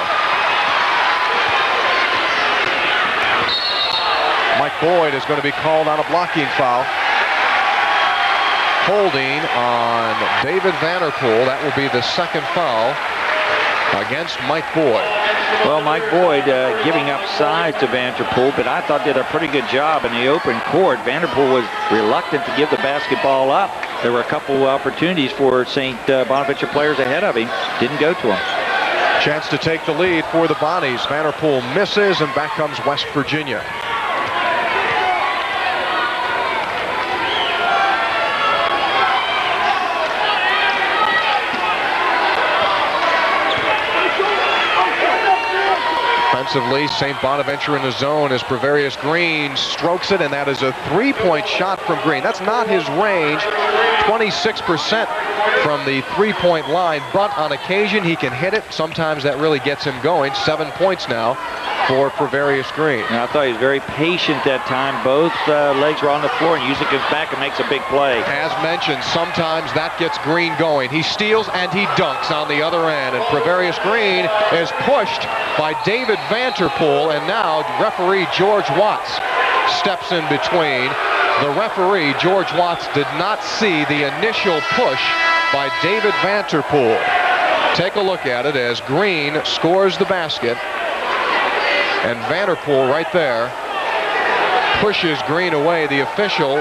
Mike Boyd is going to be called on a blocking foul. Holding on David Vanterpool. That will be the 2nd foul against Mike Boyd. Well, Mike Boyd giving up size to Vanterpool, but I thought did a pretty good job in the open court. Vanterpool was reluctant to give the basketball up. There were a couple opportunities for St. Bonaventure players ahead of him. Didn't go to him. Chance to take the lead for the Bonnies. Vanterpool misses, and back comes West Virginia. Defensively, St. Bonaventure in the zone as Prevarius Green strokes it, and that is a three-point shot from Green. That's not his range, 26% from the three-point line, but on occasion he can hit it. Sometimes that really gets him going. 7 points now for Prevarius Green. And I thought he was very patient that time. Both legs were on the floor, and Usyk comes back and makes a big play. As mentioned, sometimes that gets Green going. He steals and he dunks on the other end, and Prevarius Green is pushed by David Vanterpool, and now referee George Watts steps in between. The referee, George Watts, did not see the initial push by David Vanterpool. Take a look at it as Green scores the basket, and Vanterpool right there pushes Green away. The official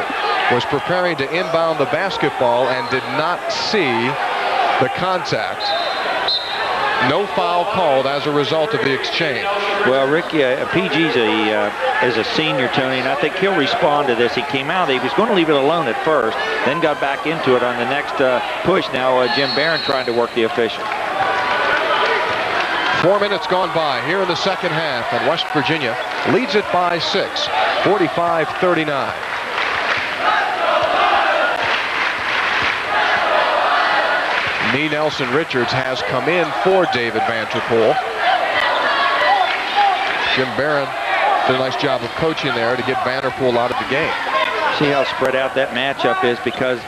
was preparing to inbound the basketball and did not see the contact. No foul called as a result of the exchange. Well, Ricky, PG's is a senior, Tony, and I think he'll respond to this. He came out, he was going to leave it alone at first, then got back into it on the next push. Now Jim Barron trying to work the official. 4 minutes gone by here in the second half, and West Virginia leads it by 6, 45-39. Nee Nelson Richards has come in for David Vanterpool. Jim Barron did a nice job of coaching there to get Vanterpool out of the game. See how spread out that matchup is, because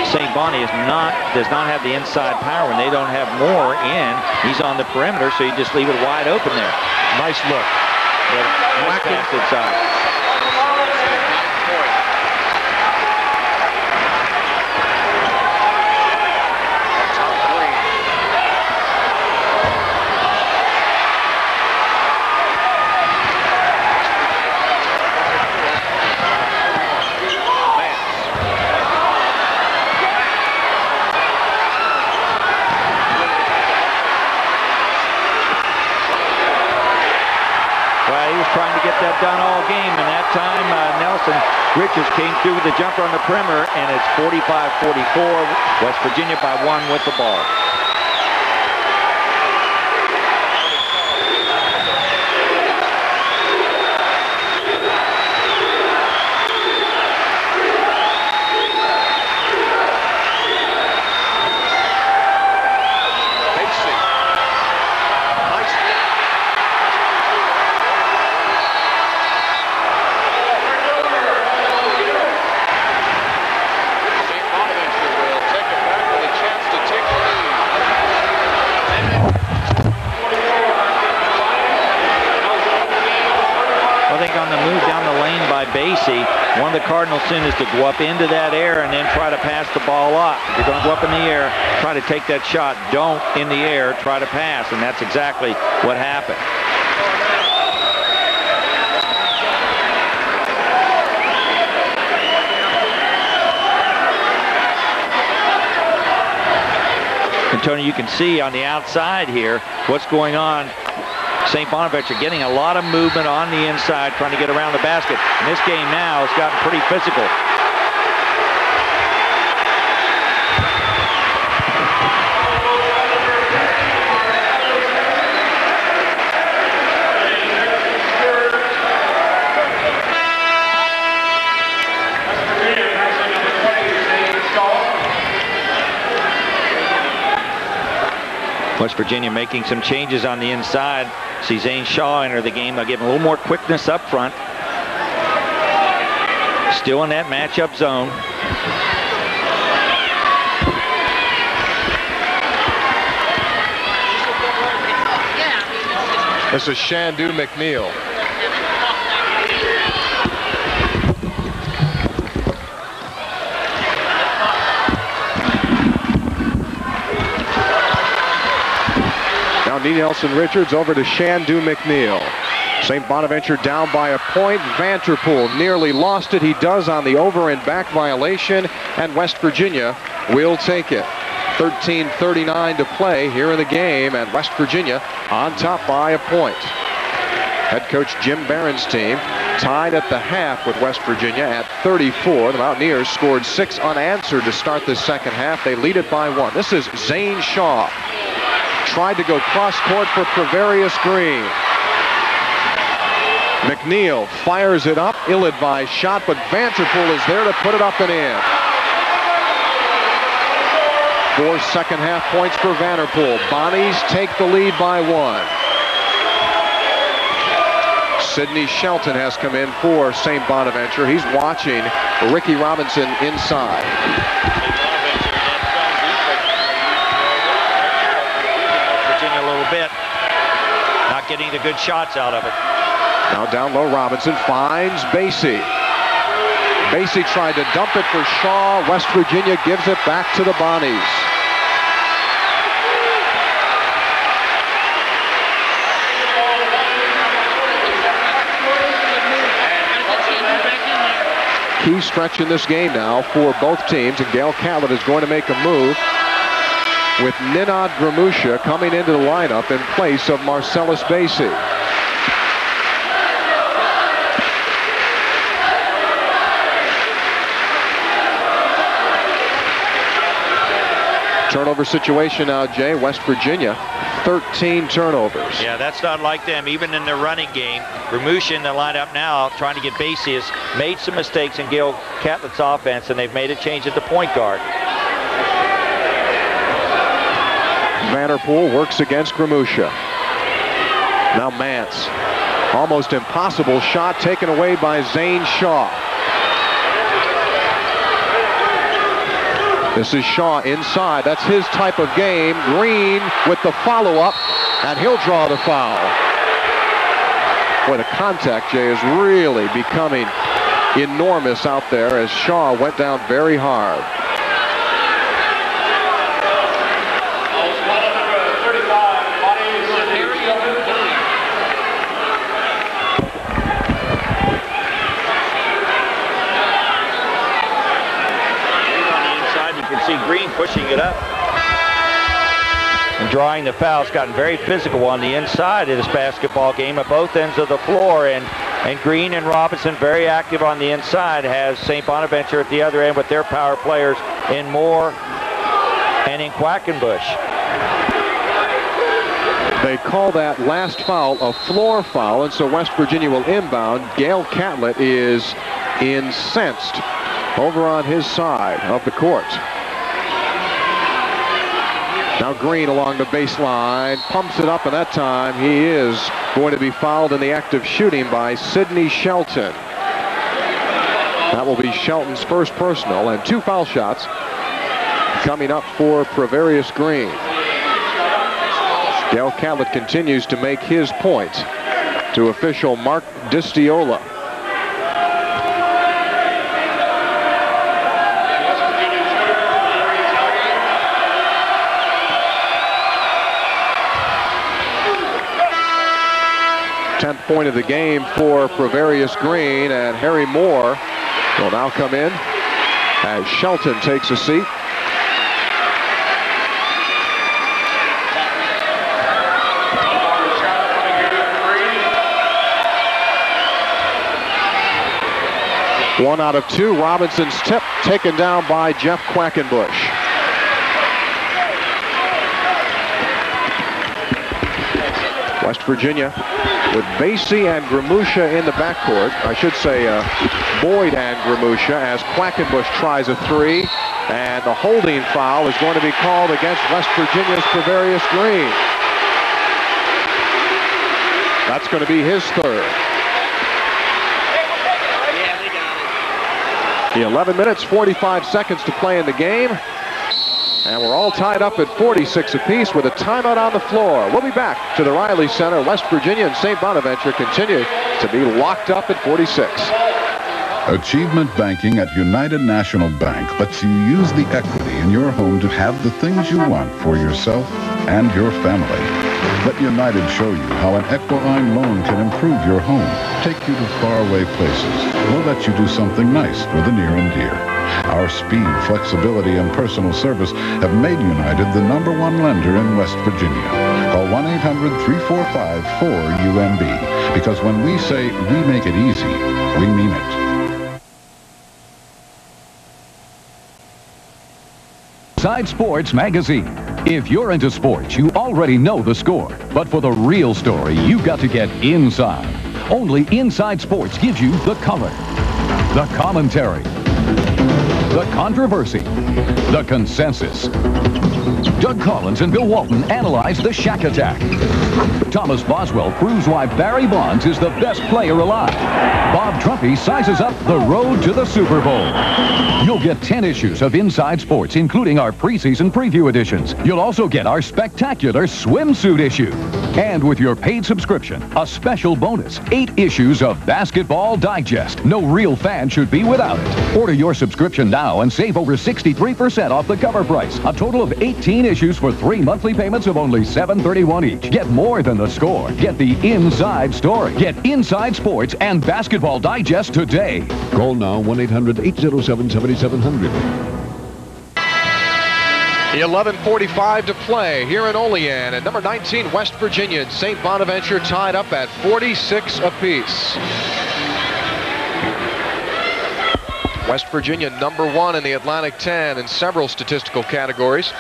St. Bonnie does not have the inside power. When they don't have more in, he's on the perimeter, so you just leave it wide open there. Nice look. Nice pass inside. Trying to get that done all game, and that time Nelson Richards came through with the jumper on the perimeter, and it's 45-44. West Virginia by 1 with the ball. One of the Cardinals' sin is to go up into that air and then try to pass the ball off. If you're going to go up in the air, try to take that shot. Don't, in the air, try to pass. And that's exactly what happened. And Tony, you can see on the outside here what's going on. St. Bonaventure getting a lot of movement on the inside, trying to get around the basket. And this game now has gotten pretty physical. West Virginia making some changes on the inside. See Zane Shaw enter the game. They'll give him a little more quickness up front. Still in that matchup zone. This is Shandu McNeil. Nee Nelson Richards over to Shandu McNeil. St. Bonaventure down by a point. Vanterpool nearly lost it. He does on the over and back violation, and West Virginia will take it. 13:39 to play here in the game, and West Virginia on top by a point. Head coach Jim Barron's team tied at the half with West Virginia at 34. The Mountaineers scored 6 unanswered to start the second half. They lead it by 1. This is Zane Shaw. Tried to go cross court for Prevarius Green. McNeil fires it up. Ill-advised shot, but Vanderpool is there to put it up and in. 4 second-half points for Vanderpool. Bonnies take the lead by 1. Sidney Shelton has come in for St. Bonaventure. He's watching Ricky Robinson inside. Virginia a little bit. Not getting the good shots out of it. Now down low, Robinson finds Basie. Basie tried to dump it for Shaw. West Virginia gives it back to the Bonnies. Key stretch in this game now for both teams, and Gail Catlett is going to make a move with Ninad Gramusha coming into the lineup in place of Marcellus Basie. Turnover situation now, Jay. West Virginia, 13 turnovers. Yeah, that's not like them, even in their running game. Ramusha in the lineup now, trying to get Basie, has made some mistakes in Gail Catlett's offense, and they've made a change at the point guard. Vanderpool works against Gramusha. Now Mance. Almost impossible shot taken away by Zane Shaw. This is Shaw inside. That's his type of game. Green with the follow-up, and he'll draw the foul. Boy, the contact, Jay, is really becoming enormous out there as Shaw went down very hard. Green pushing it up and drawing the foul. It's gotten very physical on the inside of this basketball game at both ends of the floor, and Green and Robinson very active on the inside. Has St. Bonaventure at the other end with their power players in Moore and in Quackenbush. They call that last foul a floor foul, and so West Virginia will inbound. Gail Catlett is incensed over on his side of the court. Now Green along the baseline, pumps it up, and that time he is going to be fouled in the act of shooting by Sidney Shelton. That will be Shelton's first personal, and 2 foul shots coming up for Pravarius Green. Gail Catlett continues to make his point to official Mark Distiola. Point of the game for Pravarius Green, and Harry Moore will now come in as Shelton takes a seat. One out of 2. Robinson's tip taken down by Jeff Quackenbush. West Virginia with Basie and Gramusha in the backcourt. I should say Boyd and Gramusha, as Quackenbush tries a 3. And the holding foul is going to be called against West Virginia's Pravarius Green. That's going to be his 3rd. 11 minutes, 45 seconds to play in the game. And we're all tied up at 46 apiece with a timeout on the floor. We'll be back to the Riley Center. West Virginia and St. Bonaventure continue to be locked up at 46. Achievement Banking at United National Bank lets you use the equity in your home to have the things you want for yourself and your family. Let United show you how an Equiline loan can improve your home, take you to faraway places, or let you do something nice for the near and dear. Our speed, flexibility, and personal service have made United the #1 lender in West Virginia. Call 1-800-345-4UMB, because when we say we make it easy, we mean it. Side Sports Magazine. If you're into sports, you already know the score. But for the real story, you've got to get inside. Only Inside Sports gives you the color, the commentary, the controversy, the consensus. Doug Collins and Bill Walton analyze the Shack Attack. Thomas Boswell proves why Barry Bonds is the best player alive. Bob Trumpy sizes up the road to the Super Bowl. You'll get 10 issues of Inside Sports, including our preseason preview editions. You'll also get our spectacular swimsuit issue. And with your paid subscription, a special bonus, 8 issues of Basketball Digest. No real fan should be without it. Order your subscription now and save over 63% off the cover price. A total of 18 issues for 3 monthly payments of only $7.31 each. Get more than the score. Get the inside story. Get Inside Sports and Basketball Digest today. Call now 1-800-807-7700. 11:45 to play here in Olean, and number 19 West Virginia and St. Bonaventure tied up at 46 apiece. West Virginia number 1 in the Atlantic 10 in several statistical categories.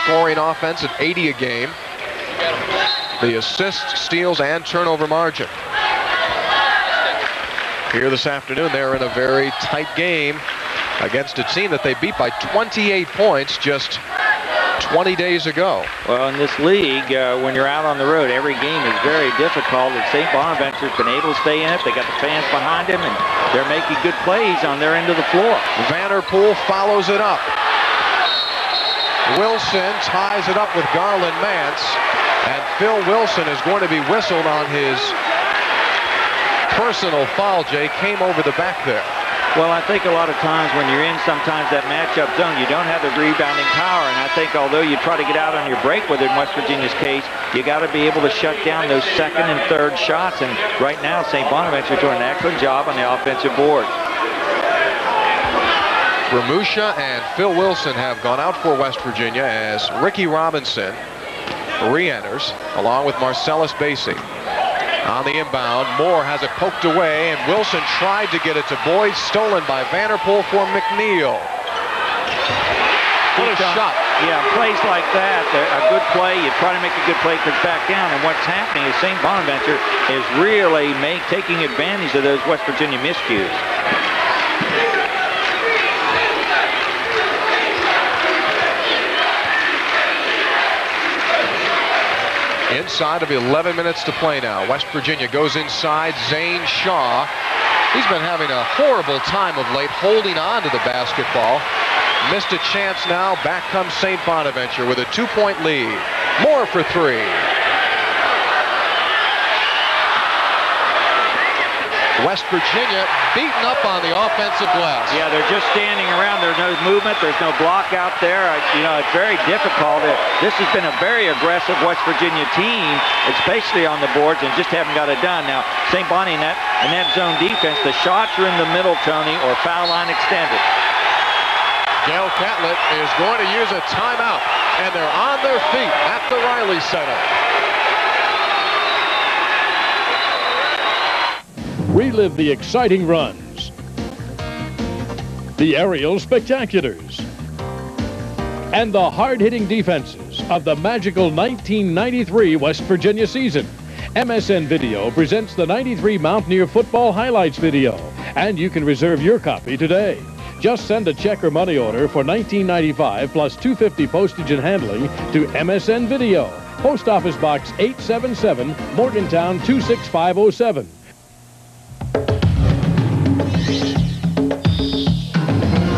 Scoring offense at 80 a game. The assists, steals, and turnover margin. Here this afternoon, they're in a very tight game against a team that they beat by 28 points just 20 days ago. Well, in this league, when you're out on the road, every game is very difficult, and St. Bonaventure's been able to stay in it. They got the fans behind them, and they're making good plays on their end of the floor. Vanderpool follows it up. Wilson ties it up with Garland Mance, and Phil Wilson is going to be whistled on his personal foul. Jay came over the back there. Well, I think a lot of times when you're in sometimes that matchup zone, you don't have the rebounding power, and I think although you try to get out on your break with it in West Virginia's case, you got to be able to shut down those second and third shots, and right now St. Bonaventure doing an excellent job on the offensive board. Ramusha and Phil Wilson have gone out for West Virginia as Ricky Robinson re-enters along with Marcellus Basie. On the inbound, Moore has it poked away, and Wilson tried to get it to Boyd, stolen by Vanderpool for McNeil. What a shot. Yeah, plays like that, a good play, you try to make a good play, because back down, and what's happening is St. Bonaventure is really taking advantage of those West Virginia miscues. Inside of 11 minutes to play now. West Virginia goes inside. Zane Shaw. He's been having a horrible time of late holding on to the basketball. Missed a chance now. Back comes St. Bonaventure with a 2-point lead. Moore for 3. West Virginia beaten up on the offensive glass. Yeah, they're just standing around. There's no movement. There's no block out there. It's very difficult. This has been a very aggressive West Virginia team, especially on the boards, and just haven't got it done. Now, St. Bonnie in that zone defense, the shots are in the middle, Tony, or foul line extended. Gail Catlett is going to use a timeout, and they're on their feet at the Riley Center. Relive the exciting runs, the aerial spectaculars, and the hard-hitting defenses of the magical 1993 West Virginia season. MSN Video presents the 93 Mountaineer Football Highlights video, and you can reserve your copy today. Just send a check or money order for $19.95 plus $2.50 postage and handling to MSN Video, Post Office Box 877, Morgantown 26507.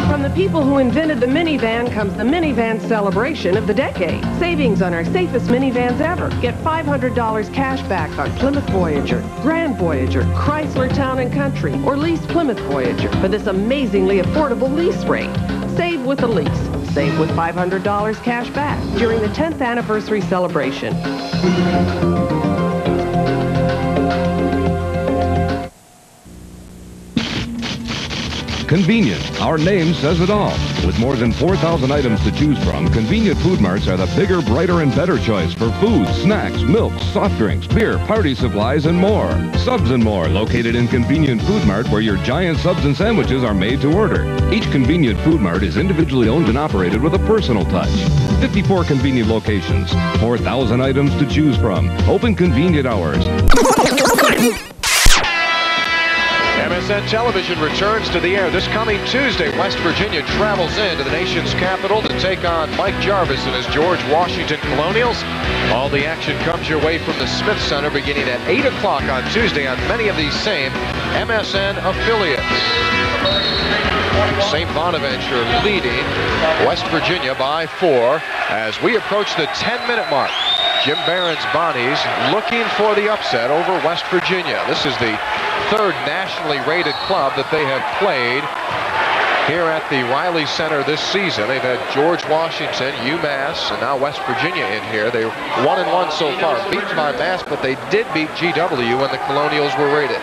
From the people who invented the minivan comes the minivan celebration of the decade. Savings on our safest minivans ever. Get $500 cash back on Plymouth Voyager, Grand Voyager, Chrysler Town & Country, or lease Plymouth Voyager for this amazingly affordable lease rate. Save with a lease. Save with $500 cash back during the 10th anniversary celebration. Convenient. Our name says it all. With more than 4,000 items to choose from, convenient food marts are the bigger, brighter, and better choice for food, snacks, milk, soft drinks, beer, party supplies, and more. Subs and More, located in Convenient Food Mart, where your giant subs and sandwiches are made to order. Each Convenient Food Mart is individually owned and operated with a personal touch. 54 convenient locations, 4,000 items to choose from. Open convenient hours. MSN Television returns to the air this coming Tuesday. West Virginia travels into the nation's capital to take on Mike Jarvis and his George Washington Colonials. All the action comes your way from the Smith Center beginning at 8 o'clock on Tuesday on many of these same MSN affiliates. St. Bonaventure leading West Virginia by 4 as we approach the 10-minute mark. Jim Barron's Bonnies looking for the upset over West Virginia. This is the third nationally rated club that they have played here at the Riley Center this season. They've had George Washington, UMass, and now West Virginia in here. They're 1-1 so far, beaten by Mass, but they did beat GW when the Colonials were rated.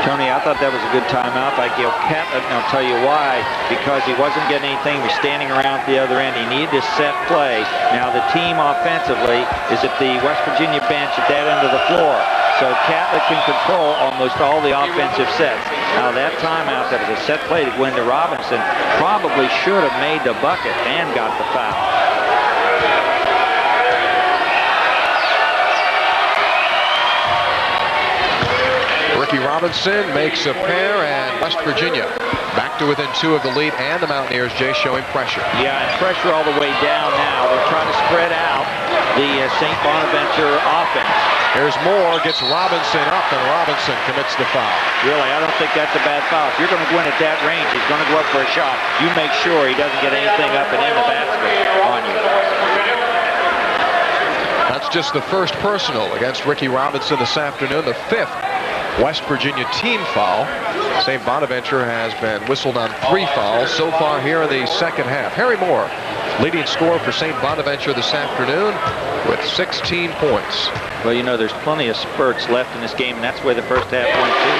Tony, I thought that was a good timeout by Gil Catlett, and I'll tell you why. Because he wasn't getting anything. He was standing around at the other end. He needed to set play. Now the team offensively is at the West Virginia bench at that end of the floor. So Catlett can control almost all the offensive sets. Now that timeout, that was a set play to Gwenda Robinson, probably should have made the bucket and got the foul. Ricky Robinson makes a pair, and West Virginia back to within 2 of the lead, and the Mountaineers, Jay, showing pressure. Yeah, and pressure all the way down now. They're trying to spread out the St. Bonaventure offense. Here's Moore, gets Robinson up, and Robinson commits the foul. Really, I don't think that's a bad foul. If you're going to go in at that range, he's going to go up for a shot. You make sure he doesn't get anything up and in the basket on you. That's just the first personal against Ricky Robinson this afternoon, the 5th West Virginia team foul. St. Bonaventure has been whistled on 3 fouls so far here in the second half. Harry Moore, leading scorer for St. Bonaventure this afternoon with 16 points. Well, you know, there's plenty of spurts left in this game, and that's where the first half went to.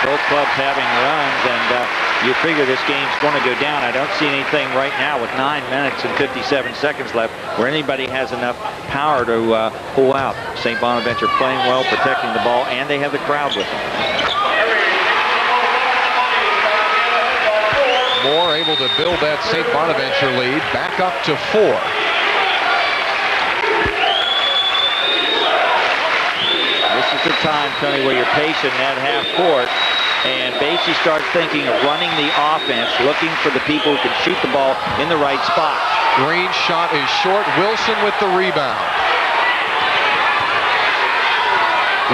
Both clubs having runs, and you figure this game's going to go down. I don't see anything right now with 9 minutes and 57 seconds left where anybody has enough power to pull out. St. Bonaventure playing well, protecting the ball, and they have the crowd with them. Moore able to build that St. Bonaventure lead back up to 4. This is the time, Tony, where you're pacing that half court, and Basie starts thinking of running the offense, looking for the people who can shoot the ball in the right spot. Green's shot is short. Wilson with the rebound.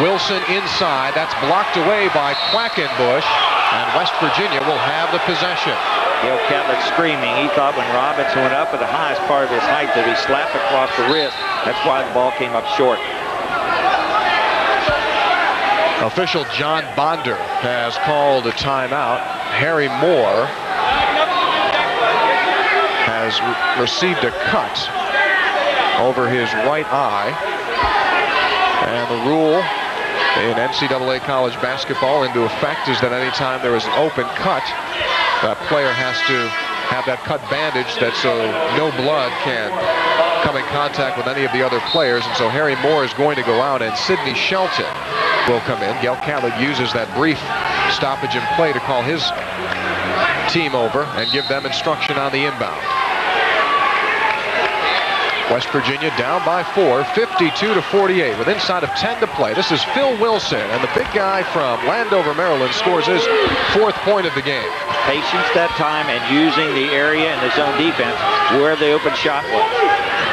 Wilson inside. That's blocked away by Quackenbush, and West Virginia will have the possession. Gil Catlett screaming. He thought when Robinson went up at the highest part of his height that he slapped across the wrist. That's why the ball came up short. Official John Bonder has called a timeout. Harry Moore has received a cut over his right eye. And the rule in NCAA college basketball into effect is that anytime there is an open cut, that player has to have that cut bandaged that so no blood can come in contact with any of the other players. And so Harry Moore is going to go out, and Sidney Shelton will come in. Gil Catlett uses that brief stoppage in play to call his team over and give them instruction on the inbound. West Virginia down by 4, 52-48, with inside of 10 to play. This is Phil Wilson, and the big guy from Landover, Maryland, scores his 4th point of the game. Patience that time and using the area and the zone defense where the open shot was.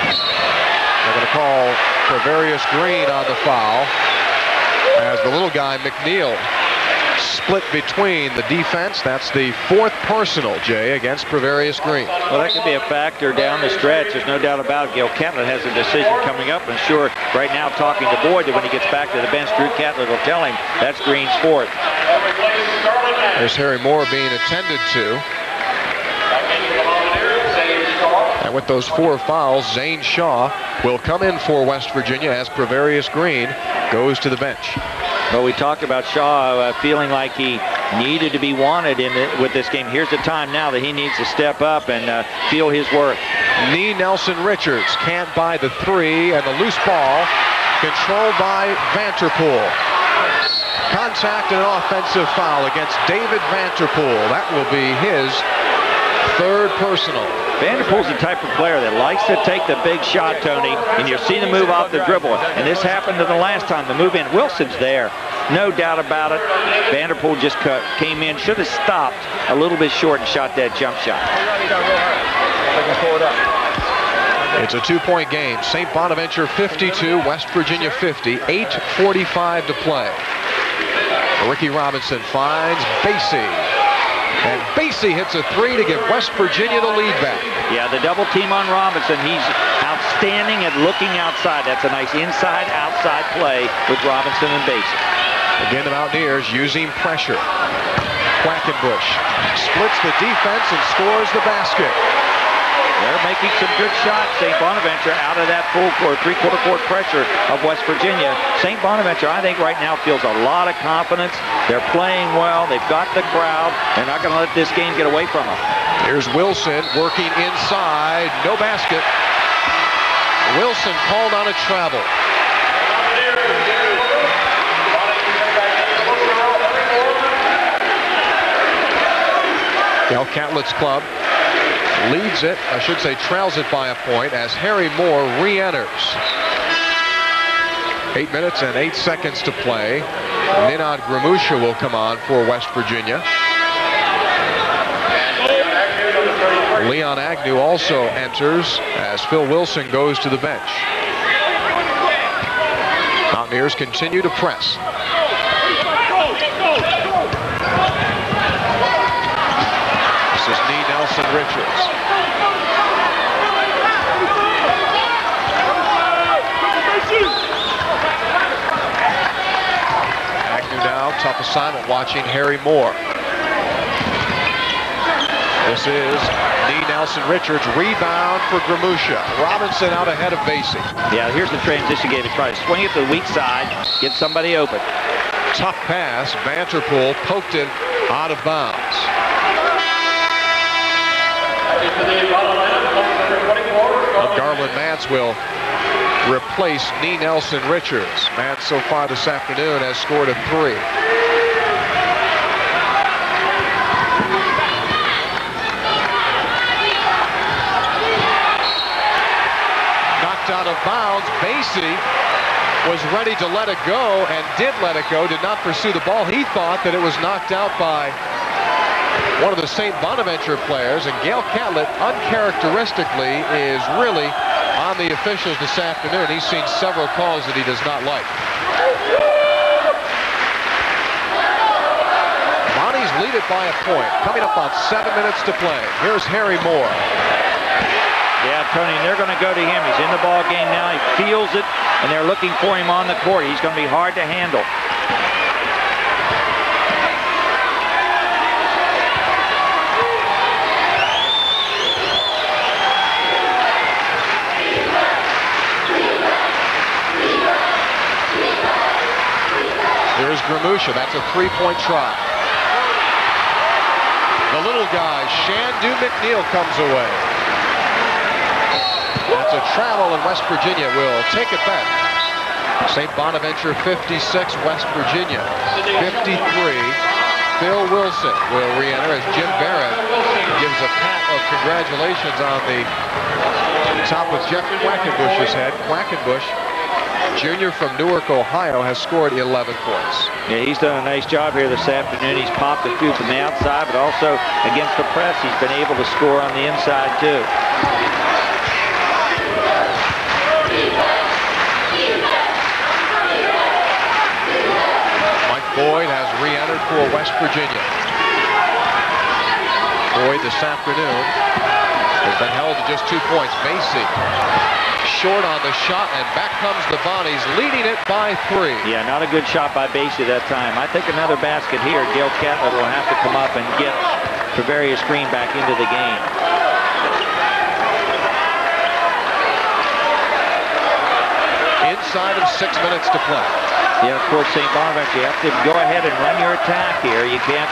They're going to call Prevarius Green on the foul as the little guy, McNeil, split between the defense. That's the 4th personal, Jay, against Prevarius Green. Well, that could be a factor down the stretch. There's no doubt about it. Gil Catlett has a decision coming up, and sure, right now talking to Boyd, that when he gets back to the bench, Drew Catlett will tell him that's Green's 4th. There's Harry Moore being attended to. And with those 4 fouls, Zane Shaw will come in for West Virginia as Prevarius Green goes to the bench. Well, we talked about Shaw feeling like he needed to be wanted with this game. Here's the time now that he needs to step up and feel his worth. Nee Nelson Richards can't buy the 3, and the loose ball controlled by Vanterpool. Contact and an offensive foul against David Vanterpool. That will be his 3rd personal. Vanderpool's the type of player that likes to take the big shot, Tony, and you'll see the move off the dribble. And this happened to the last time, the move in. Wilson's there. no doubt about it. Vanderpool just came in, should have stopped a little bit short and shot that jump shot. It's a 2-point game. St. Bonaventure 52, West Virginia 50, 8:45 to play. Ricky Robinson finds Basie. And Basie hits a 3 to give West Virginia the lead back. Yeah, the double team on Robinson. He's outstanding at looking outside. That's a nice inside-outside play with Robinson and Basie. Again, the Mountaineers using pressure. Quackenbush splits the defense and scores the basket. They're making some good shots. St. Bonaventure out of that full court, three-quarter court pressure of West Virginia. St. Bonaventure, I think right now feels a lot of confidence. They're playing well. They've got the crowd. They're not going to let this game get away from them. Here's Wilson working inside. No basket. Wilson called on a travel. Gail Catlett's club leads it, I should say trails it by a point as Harry Moore re-enters. 8 minutes and 8 seconds to play. Ninad Gramusha will come on for West Virginia. Leon Agnew also enters as Phil Wilson goes to the bench. Mountaineers continue to press. This is Nee Nelson-Richards. Agnew now, tough assignment watching Harry Moore. This is Nee Nelson-Richards, rebound for Gramusha. Robinson out ahead of Basie. Yeah, here's the transition game. He's trying to swing it to the weak side, get somebody open. Tough pass, Vanderpool poked it out of bounds. Garland Mance will replace Nee Nelson-Richards. Mance so far this afternoon has scored a 3. Knocked out of bounds. Basie was ready to let it go and did let it go, did not pursue the ball. He thought that it was knocked out by one of the St. Bonaventure players, and Gail Catlett, uncharacteristically, is really on the officials this afternoon. He's seen several calls that he does not like. Bonnies lead it by a point, coming up on 7 minutes to play. Here's Harry Moore. Yeah, Tony, they're going to go to him. He's in the ball game now. He feels it, and they're looking for him on the court. He's going to be hard to handle. Here's Gramusha. That's a 3-point try. The little guy, Shandu McNeil, comes away. That's a travel, and West Virginia will take it back. St. Bonaventure 56, West Virginia 53. Phil Wilson will re-enter as Jim Barrett gives a pat of congratulations on the top of Jeff Quackenbush's head. Quackenbush, junior from Newark, Ohio, has scored 11 points. Yeah, he's done a nice job here this afternoon. He's popped a few from the outside, but also against the press, he's been able to score on the inside, too. Mike Boyd has re-entered for West Virginia. Boyd this afternoon has been held to just 2 points. Basie short on the shot, and back comes the Bonnies, leading it by 3. Yeah, not a good shot by Basie that time. I think another basket here. Gail Catlett will have to come up and get Travarius Green back into the game. Inside of 6 minutes to play. Yeah, of course, St. Bonaventure, you have to go ahead and run your attack here. You can't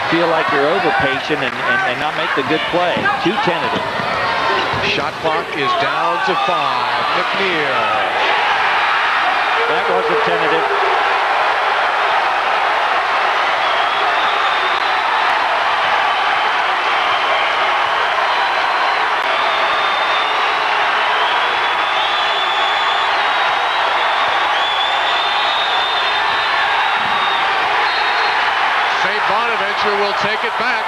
feel like you're over-patient and not make the good play. Too tentative. Shot clock is down to 5. McNeil. That was a tentative. Bonaventure will take it back.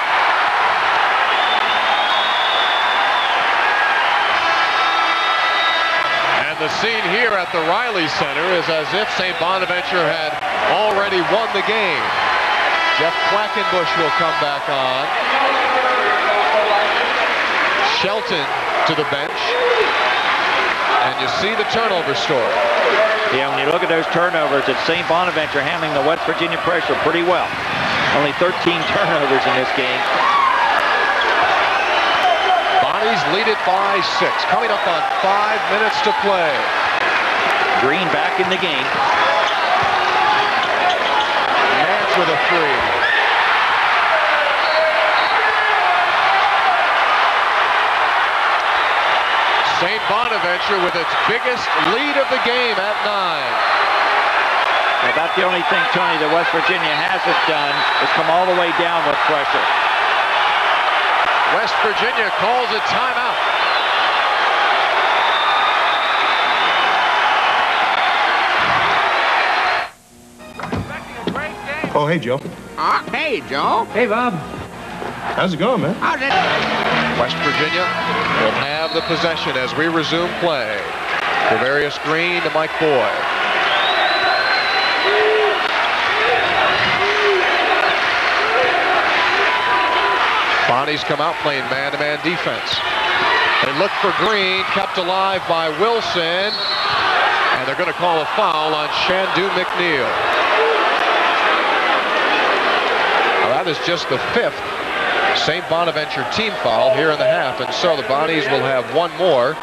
And the scene here at the Riley Center is as if St. Bonaventure had already won the game. Jeff Quackenbush will come back on. Shelton to the bench. And you see the turnover story. Yeah, when you look at those turnovers, it's St. Bonaventure handling the West Virginia pressure pretty well. Only 13 turnovers in this game. Bonnies lead it by 6. Coming up on 5 minutes to play. Green back in the game. Nance with a 3. St. Bonaventure with its biggest lead of the game at 9. About the only thing, Tony, that West Virginia hasn't done is come all the way down with pressure. West Virginia calls a timeout. Oh, hey, Joe. Hey, Joe. Hey, Bob. How's it going, man? How's it? West Virginia will have the possession as we resume play. Travarius Green to Mike Boyd. Bonnies come out playing man-to-man defense. They look for Green, kept alive by Wilson, and they're going to call a foul on Shandu McNeil. Now that is just the 5th St. Bonaventure team foul here in the half, and so the Bonnies will have one more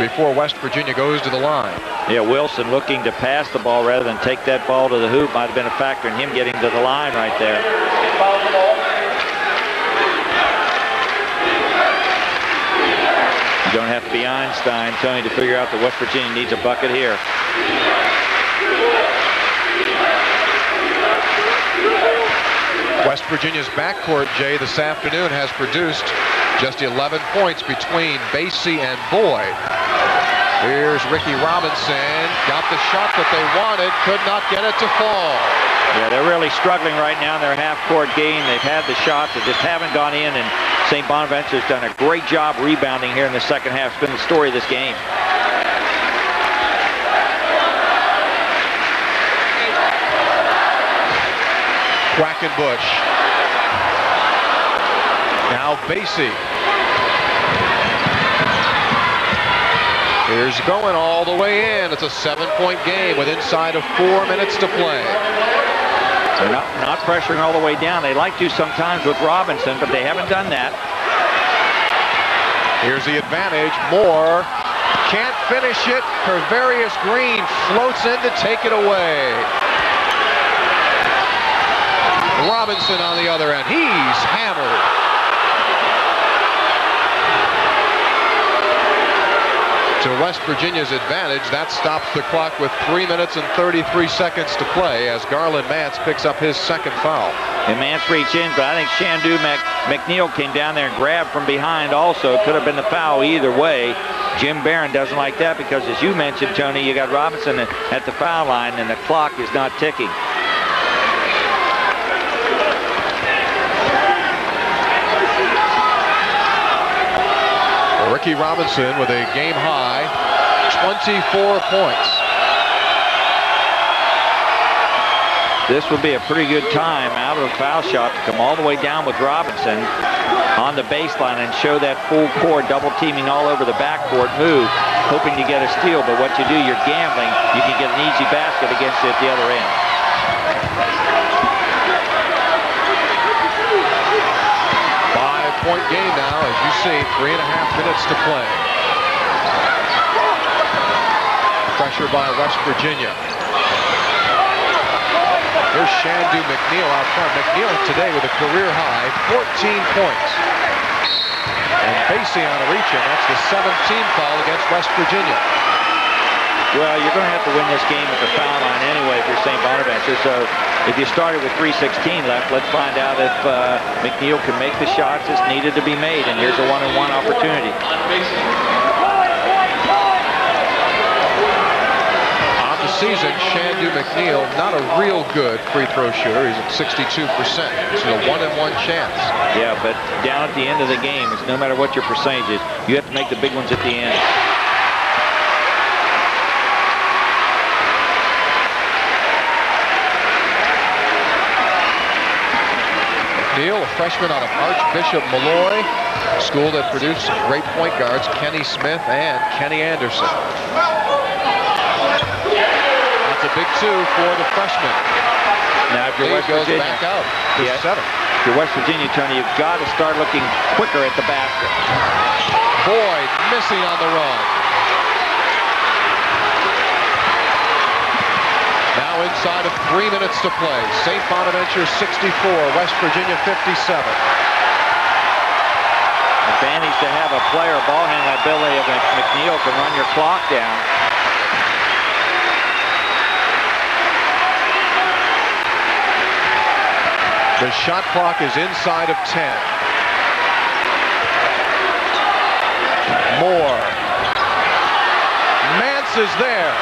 before West Virginia goes to the line. Yeah, Wilson looking to pass the ball rather than take that ball to the hoop might have been a factor in him getting to the line right there. You don't have to be Einstein, Tony, to figure out that West Virginia needs a bucket here. West Virginia's backcourt, Jay, this afternoon has produced just 11 points between Basie and Boyd. Here's Ricky Robinson, got the shot that they wanted, could not get it to fall. Yeah, they're really struggling right now in their half-court game. They've had the shots that just haven't gone in, and St. Bonaventure's done a great job rebounding here in the second half. It's been the story of this game. Quackenbush. Now Basie. Here's going all the way in. It's a 7-point game with inside of 4 minutes to play. They're not pressuring all the way down. They like to sometimes with Robinson, but they haven't done that. Here's the advantage. Moore can't finish it. Travarius Green floats in to take it away. Robinson on the other end. He's hammered. To West Virginia's advantage, that stops the clock with 3 minutes and 33 seconds to play as Garland Mance picks up his second foul. And Mance reached in, but I think Shandu McNeil came down there and grabbed from behind also. Could have been the foul either way. Jim Barron doesn't like that because, as you mentioned, Tony, you got Robinson at the foul line and the clock is not ticking. Ricky Robinson with a game-high 24 points. This would be a pretty good time out of a foul shot to come all the way down with Robinson on the baseline and show that full court double teaming all over the backcourt move, hoping to get a steal. But what you do, you're gambling. You can get an easy basket against it at the other end. Point game now, as you see, 3.5 minutes to play. Pressure by West Virginia. Here's Shandu McNeil out front. McNeil today with a career high 14 points. And Basie on a reach-in. That's the 17th foul against West Virginia. Well, you're going to have to win this game at the foul line anyway if you're St. Bonaventure. So if you started with 3:16 left, let's find out if McNeil can make the shots that's needed to be made. And here's a one-on-one opportunity. On the season, Shandu McNeil, not a real good free throw shooter. He's at 62%. It's a 1-in-1 chance. Yeah, but down at the end of the game, it's no matter what your percentage is, you have to make the big ones at the end. McNeil, a freshman out of Archbishop Malloy, school that produced great point guards Kenny Smith and Kenny Anderson. That's a big 2 for the freshman. Now, if you're West goes Virginia, back out to 7. If you're West Virginia, Tony, you've got to start looking quicker at the basket. Boyd missing on the run. Now inside of 3 minutes to play. St. Bonaventure 64, West Virginia 57. Advantage to have a player ball handling ability of McNeil can run your clock down. The shot clock is inside of 10. Moore. Mance is there.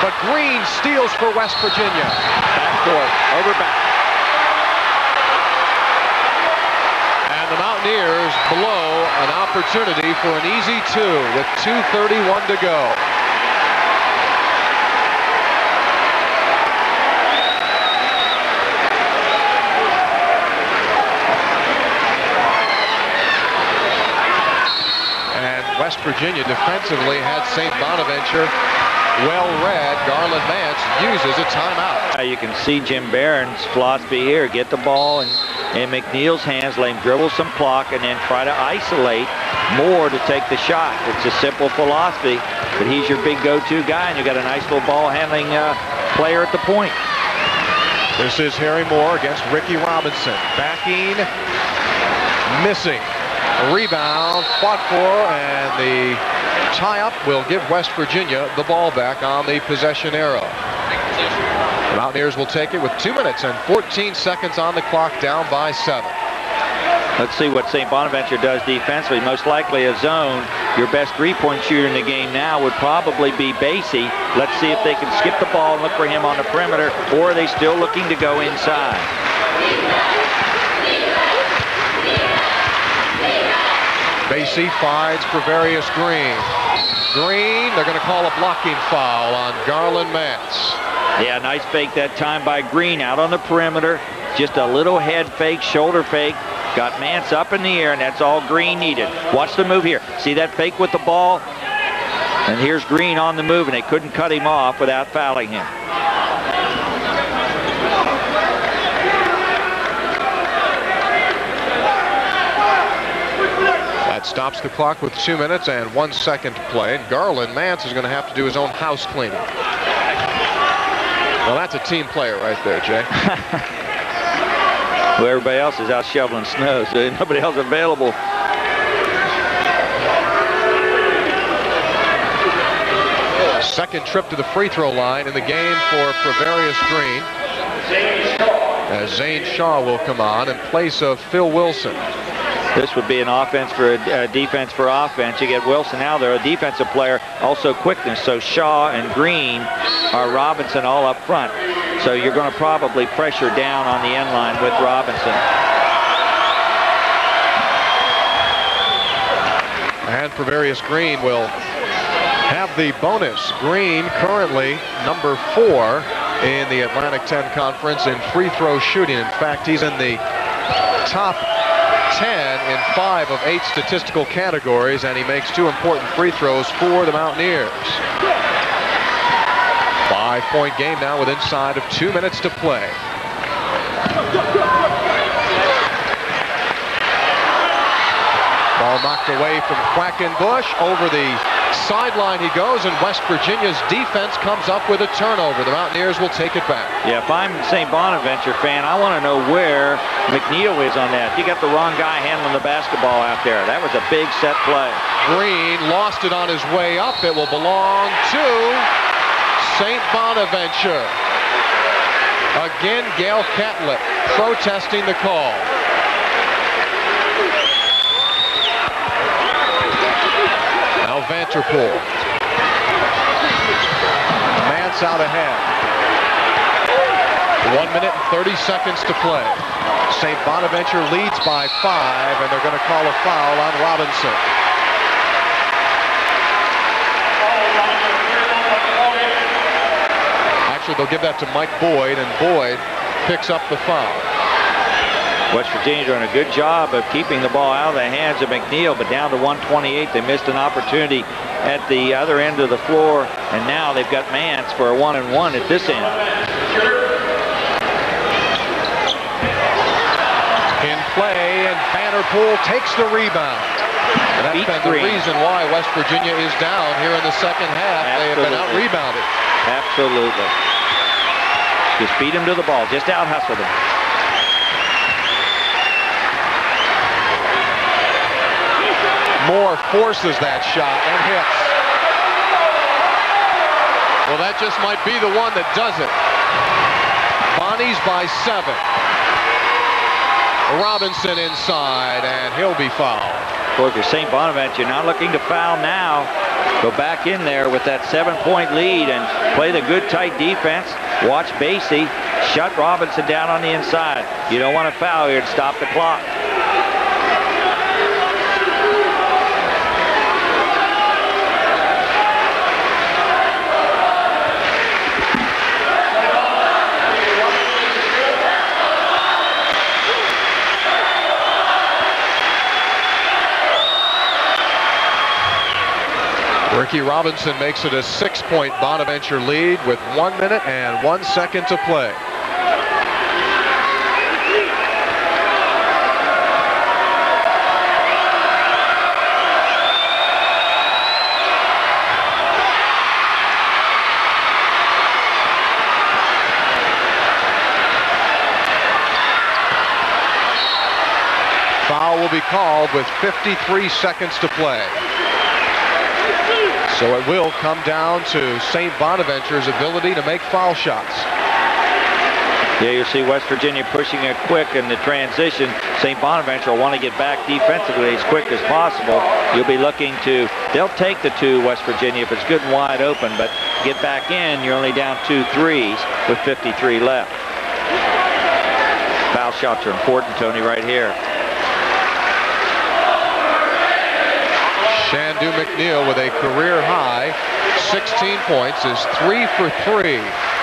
But Green steals for West Virginia. Backcourt, over back. And the Mountaineers blow an opportunity for an easy 2 with 2:31 to go. And West Virginia defensively had St. Bonaventure well read. Garland Mance uses a timeout. You can see Jim Barron's philosophy here. Get the ball in McNeil's hands, let him dribble some clock, and then try to isolate Moore to take the shot. It's a simple philosophy, but he's your big go-to guy, and you got a nice little ball handling player at the point. This is Harry Moore against Ricky Robinson. Backing, missing. A rebound, fought for, and the tie-up will give West Virginia the ball back on the possession arrow. The Mountaineers will take it with 2 minutes and 14 seconds on the clock, down by 7. Let's see what St. Bonaventure does defensively. Most likely a zone. Your best three-point shooter in the game now would probably be Basie. Let's see if they can skip the ball and look for him on the perimeter, or are they still looking to go inside? Basie finds Pravarius Green. Green, they're going to call a blocking foul on Garland Mance. Yeah, nice fake that time by Green out on the perimeter. Just a little head fake, shoulder fake. Got Mance up in the air, and that's all Green needed. Watch the move here. See that fake with the ball? And here's Green on the move, and they couldn't cut him off without fouling him. That stops the clock with 2 minutes and 1 second to play. And Garland Mance is going to have to do his own house cleaning. Well, that's a team player right there, Jay. Well, everybody else is out shoveling snow, so nobody else available. Second trip to the free throw line in the game for Pravarius Green, as Zane Shaw will come on in place of Phil Wilson. This would be an offense for a defense for offense. You get Wilson now there, a defensive player, also quickness. So Shaw and Green are Robinson all up front. So you're going to probably pressure down on the end line with Robinson. And Pravarius Green will have the bonus. Green currently number 4 in the Atlantic 10 Conference in free throw shooting. In fact, he's in the top 10 in 5 of 8 statistical categories, and he makes 2 important free throws for the Mountaineers. 5-point game now with inside of 2 minutes to play. Ball knocked away from Quackenbush. Over the sideline he goes, and West Virginia's defense comes up with a turnover. The Mountaineers will take it back. Yeah, if I'm a St. Bonaventure fan, I want to know where McNeil is on that. You got the wrong guy handling the basketball out there. That was a big set play. Green lost it on his way up. It will belong to St. Bonaventure. Again, Gail Catlett protesting the call. Now Vanterpool. Mance out ahead. 1 minute and 30 seconds to play. St. Bonaventure leads by 5, and they're going to call a foul on Robinson. Actually, they'll give that to Mike Boyd, and Boyd picks up the foul. West Virginia doing a good job of keeping the ball out of the hands of McNeil, but down to 128. They missed an opportunity at the other end of the floor, and now they've got Mance for a 1-and-1 at this end. In play, and Vanderpool takes the rebound. And that's been the reason why West Virginia is down here in the second half. Absolutely. They have been out-rebounded. Absolutely. Just beat him to the ball. Just out-hustle them. Moore forces that shot and hits. Well, that just might be the one that does it. Bonnie's by 7. Robinson inside, and he'll be fouled. Boy, if you're St. Bonaventure, not looking to foul now. Go back in there with that 7-point lead and play the good, tight defense. Watch Basie shut Robinson down on the inside. You don't want to foul here to stop the clock. Ricky Robinson makes it a 6-point Bonaventure lead with 1 minute and 1 second to play. Foul will be called with 53 seconds to play. So it will come down to St. Bonaventure's ability to make foul shots. Yeah, you'll see West Virginia pushing it quick in the transition. St. Bonaventure will want to get back defensively as quick as possible. You'll be looking to, they'll take the 2, West Virginia, if it's good and wide open, but get back in, you're only down 2 threes with 53 left. Foul shots are important, Tony, right here. Shandu McNeil with a career high 16 points is 3 for 3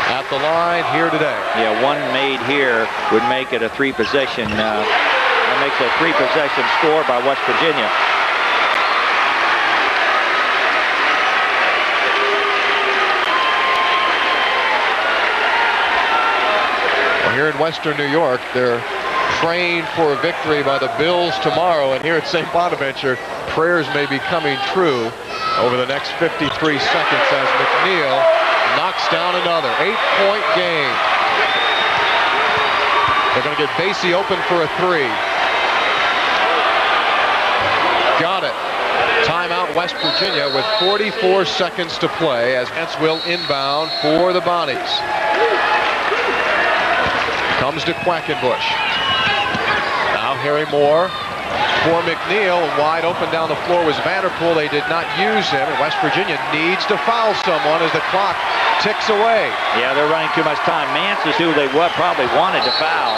at the line here today. Yeah, one made here would make it a 3-possession. That makes a 3-possession score by West Virginia. Well, here in Western New York, they're praying for a victory by the Bills tomorrow, and here at St. Bonaventure, prayers may be coming true over the next 53 seconds as McNeil knocks down another 8-point game. They're going to get Basie open for a 3. Got it. Timeout West Virginia with 44 seconds to play as Vance will inbound for the Bonnies. Comes to Quackenbush. Now Harry Moore for McNeil. Wide open down the floor was Vanderpool. They did not use him. And West Virginia needs to foul someone as the clock ticks away. Yeah, they're running too much time. Mance is who they probably wanted to foul.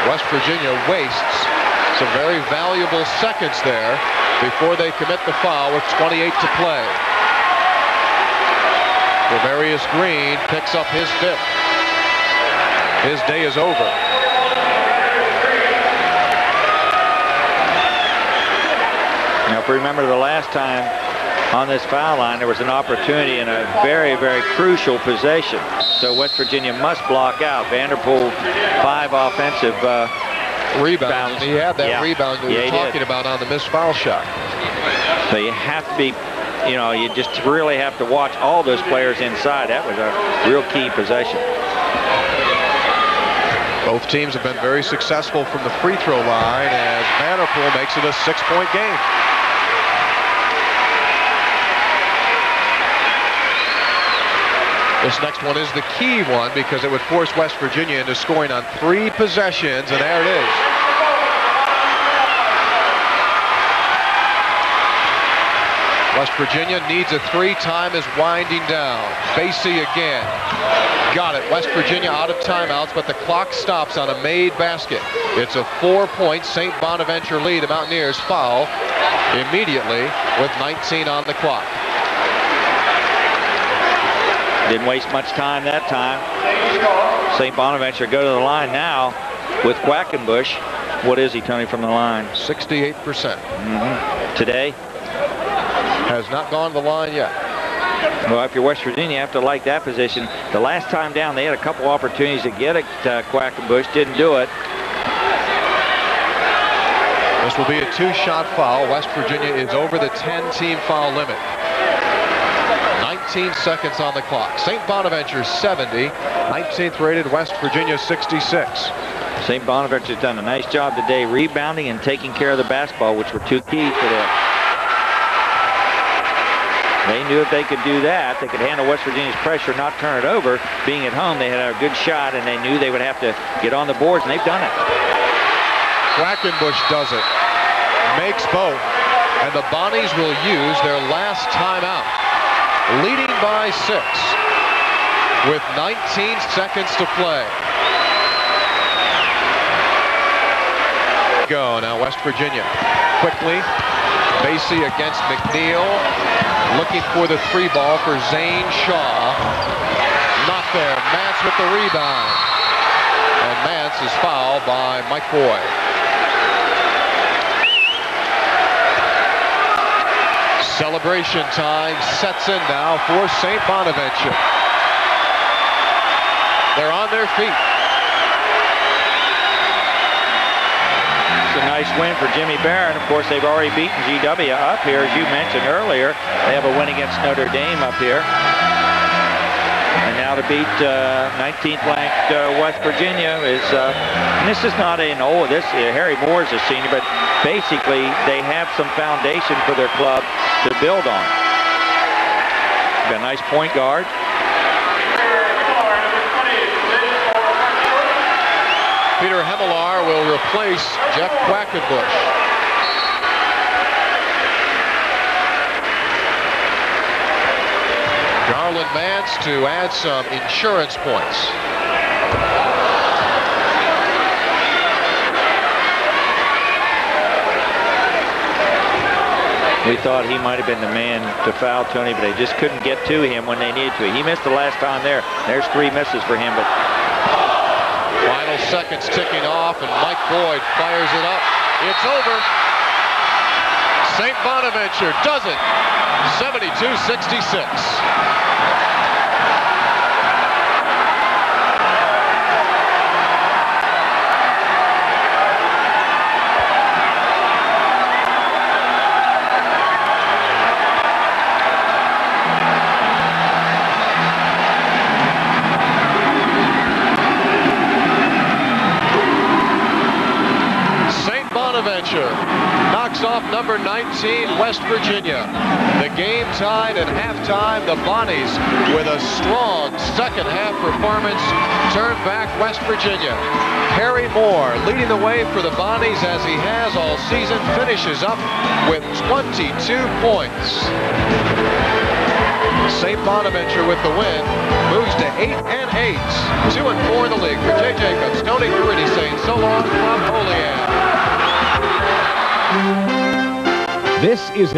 West Virginia wastes some very valuable seconds there before they commit the foul with 28 to play. Romarius Green picks up his 5th. His day is over. Now, if we remember the last time on this foul line, there was an opportunity in a very, very crucial possession. So West Virginia must block out. Vanderpool, 5 offensive rebounds. He had that rebound that we were talking about on the missed foul shot. So you have to be, you just really have to watch all those players inside. That was a real key possession. Both teams have been very successful from the free throw line as Vanderpool makes it a 6-point game. This next one is the key one because it would force West Virginia into scoring on 3 possessions, and there it is. West Virginia needs a 3. Time is winding down. Basie again. Got it. West Virginia out of timeouts, but the clock stops on a made basket. It's a 4-point St. Bonaventure lead. The Mountaineers foul immediately with 19 on the clock. Didn't waste much time that time. St. Bonaventure go to the line now with Quackenbush. What is he, Tony, from the line? 68%. Today? Has not gone to the line yet. Well, if you're West Virginia, you have to like that position. The last time down, they had a couple opportunities to get at Quackenbush. Didn't do it. This will be a 2-shot foul. West Virginia is over the 10-team foul limit. 19 seconds on the clock. St. Bonaventure 70, 19th rated, West Virginia 66. St. Bonaventure's done a nice job today rebounding and taking care of the basketball, which were 2 key for them. They knew if they could do that, they could handle West Virginia's pressure, not turn it over. Being at home, they had a good shot, and they knew they would have to get on the boards, and they've done it. Quackenbush does it. Makes both. And the Bonnies will use their last timeout. Leading by 6 with 19 seconds to play. Go now, West Virginia. Quickly, Basie against McNeil. Looking for the 3 ball for Zane Shaw. Not there. Mance with the rebound. And Mance is fouled by Mike Boyd. Celebration time sets in now for St. Bonaventure. They're on their feet. It's a nice win for Jimmy Barron. Of course, they've already beaten GW up here, as you mentioned earlier. They have a win against Notre Dame up here. And now to beat 19th ranked West Virginia is, and this is not an old, Harry Moore is a senior, but basically they have some foundation for their club to build on. Got a nice point guard. Peter Hemmelar will replace Jeff Quackenbush. Garland Mance to add some insurance points. We thought he might have been the man to foul Tony, but they just couldn't get to him when they needed to. He missed the last time there. There's 3 misses for him, but final seconds ticking off, and Mike Boyd fires it up. It's over. St. Bonaventure does it. 72-66. Knocks off number 19, West Virginia. The game tied at halftime. The Bonnies, with a strong second half performance, turn back West Virginia. Harry Moore leading the way for the Bonnies as he has all season, finishes up with 22 points. St. Bonaventure with the win moves to 8-8, 2-4 in the league. For Jay Jacobs, Tony Caridi saying so long from Olean. This is